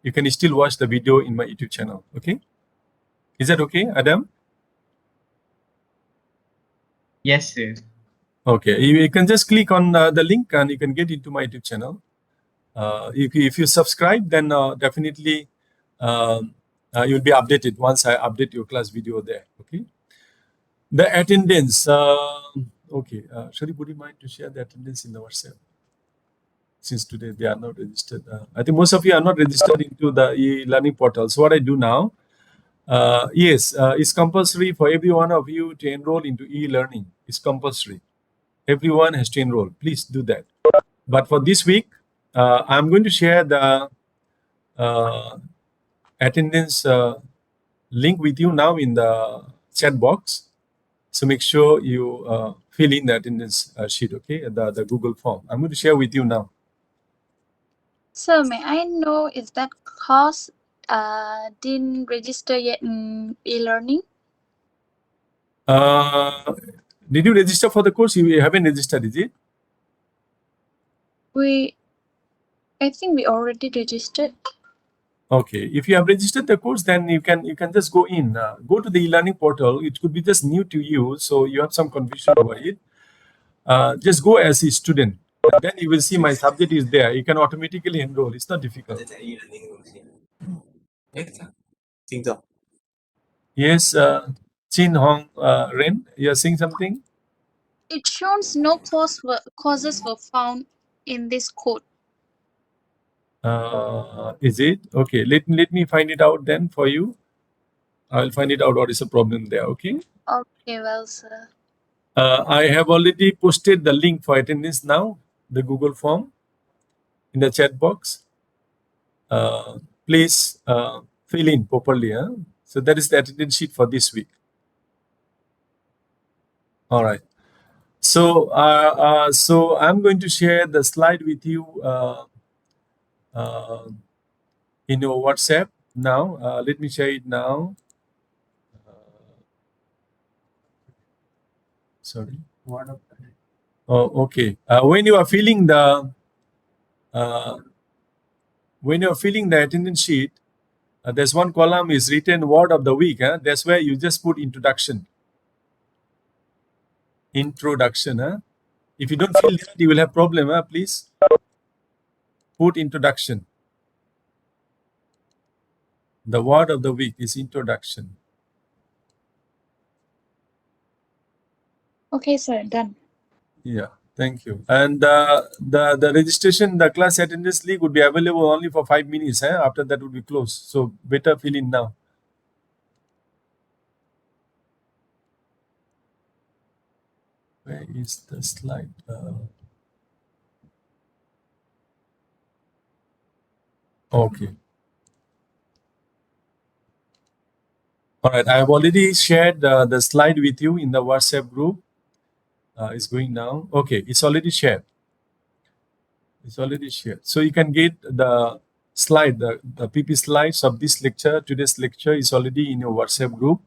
you can still watch the video in my YouTube channel. Okay, is that okay, Adam? Yes, sir. Okay, you can just click on the link and you can get into my YouTube channel. If you subscribe, then definitely you'll be updated once I update your class video there. Okay, the attendance. Okay, Sharif, would you mind to share the attendance in the WhatsApp? Since today they are not registered. I think most of you are not registered into the e-learning portal. So what I do now, yes, it's compulsory for every one of you to enroll into e-learning. It's compulsory. Everyone has to enroll. Please do that. But for this week, I'm going to share the uh, attendance link with you now in the chat box. So make sure you fill in the attendance sheet, okay, the Google form. I'm going to share with you now. So may I know is that course didn't register yet in e-learning? Uh, did you register for the course? You haven't registered, is it? I think we already registered. Okay. If you have registered the course, then you can just go in, go to the e-learning portal. It could be just new to you, so you have some confusion over it. Just go as a student, and then you will see my subject is there. You can automatically enroll. It's not difficult. Yes, Chin Hong Ren, you are saying something? It shows no courses were found in this code. Is it okay? Let me find it out then for you. I'll find it out what is the problem there. Okay. Okay, well, sir. I have already posted the link for attendance now, the Google form in the chat box. Please fill in properly. Huh? So that is the attendance sheet for this week. All right. So I'm going to share the slide with you uh, in your WhatsApp now. Let me share it now. Sorry. Oh, okay. Uh, when you are filling the attendance sheet, there's one column is written word of the week. Huh? That's where you just put introduction. Introduction. Huh? If you don't fill that, you will have problem. Huh? Please put introduction. The word of the week is introduction. Okay, sir, done. Yeah, thank you. And the registration, the class attendance link would be available only for 5 minutes. Huh? After that would be closed. So better fill in now. Where is the slide? Okay. All right. I have already shared the slide with you in the WhatsApp group. It's going now. Okay. It's already shared. It's already shared. So you can get the slide, the PP slides of this lecture. Today's lecture is already in your WhatsApp group.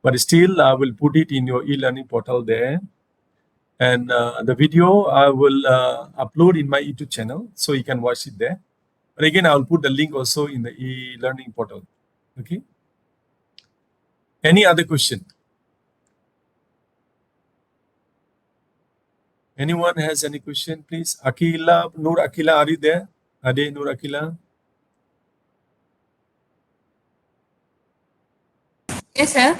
But still, I will put it in your e-learning portal there. And the video I will upload in my YouTube channel, so you can watch it there. But again, I will put the link also in the e-learning portal. Okay. Any other question? Anyone has any question, please? Akila, Nur Akila, are you there? Ade Nur Akila? Yes, sir.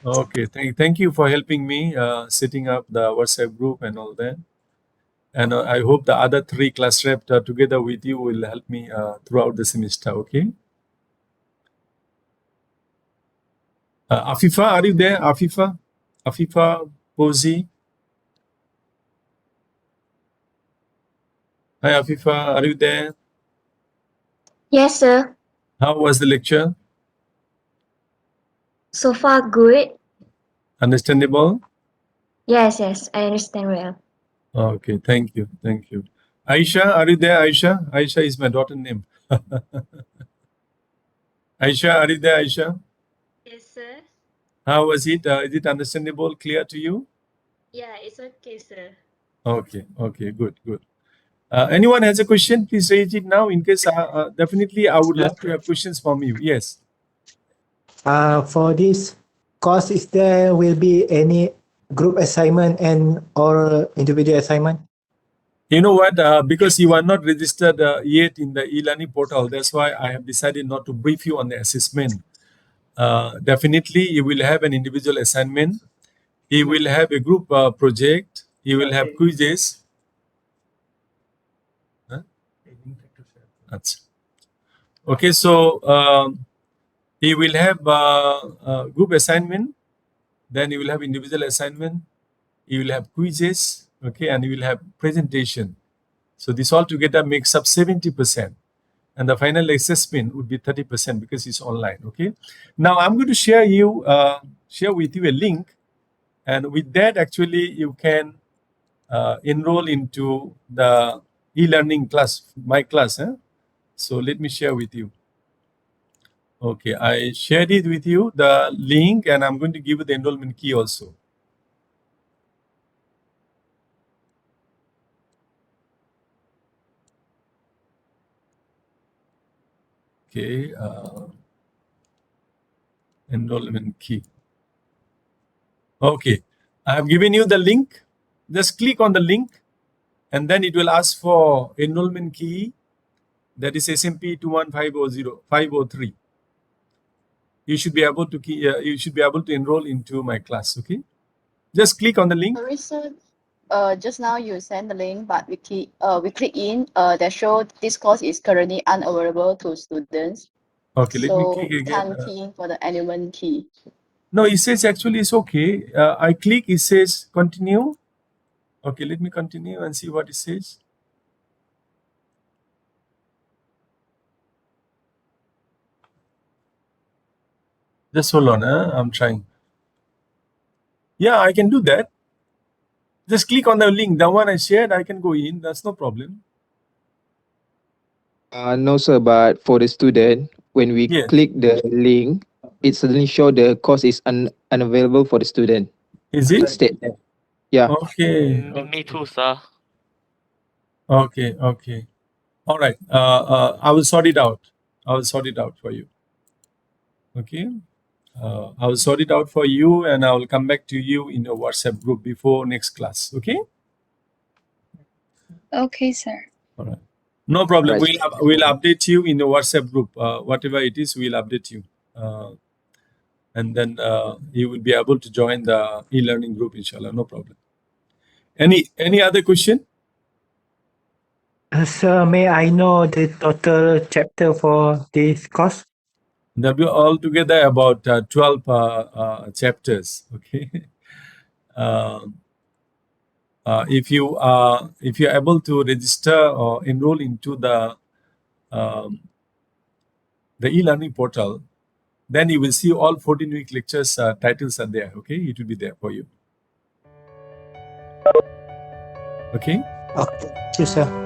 Okay, thank you for helping me setting up the WhatsApp group and all that. And I hope the other 3 class reps together with you will help me throughout the semester, okay? Afifa, are you there? Afifa? Afifa, Pozi? Hi, Afifa, are you there? Yes, sir. How was the lecture? So far, good. Understandable? Yes, I understand well. Okay, thank you. Aisha, are you there, Aisha? Aisha is my daughter's name. Aisha, are you there, Aisha? Yes, sir. How was it? Is it understandable, clear to you? Yeah, it's okay, sir. Okay, good. Anyone has a question, please raise it now. In case, definitely, I would love to have questions from you. Yes. For this course, is there will be any group assignment and or individual assignment? You know what? Because you are not registered yet in the e-learning portal, that's why I have decided not to brief you on the assessment. Definitely, you will have an individual assignment. You will have a group project. You will have quizzes. Huh? That's okay. So you will have group assignment. Then you will have individual assignment. You will have quizzes. Okay, and you will have presentation. So this all together makes up 70%. And the final assessment would be 30% because it's online. Okay. Now I'm going to share with you a link, and with that, actually, you can enroll into the e-learning class, my class. So let me share with you. Okay, I shared it with you, the link, and I'm going to give you the enrollment key also. Okay, enrollment key. Okay, I have given you the link. Just click on the link, and then it will ask for enrollment key. That is SMP 2150503. You should be able to enroll into my class. Okay, just click on the link. Sorry, sir. Just now you sent the link, but we click in. That show this course is currently unavailable to students. Okay, let me So click again. can't key in for the enrollment key. No, it says actually it's okay. I click, it says continue. Okay, let me continue and see what it says. Just hold on, I'm trying. Yeah, I can do that. Just click on the link, the one I shared, I can go in, that's no problem. No, sir, but for the student, when we Yes. click the link, it suddenly show the course is unavailable for the student. Is it? State that. Yeah. Okay. Me too, sir. Okay. All right. I will sort it out. For you. Okay. I will sort it out for you, and I will come back to you in a WhatsApp group before next class. Okay. Okay, sir. All right. No problem. Right. We'll update you in the WhatsApp group. Whatever it is, we'll update you. And then you will be able to join the e-learning group, inshallah. No problem. Any other question? Sir, may I know the total chapter for this course? There'll be altogether about 12 chapters. Okay. If you're able to register or enroll into the e-learning portal, then you will see all 14-week lectures titles are there. Okay, it will be there for you. Okay. Okay, thank you, sir.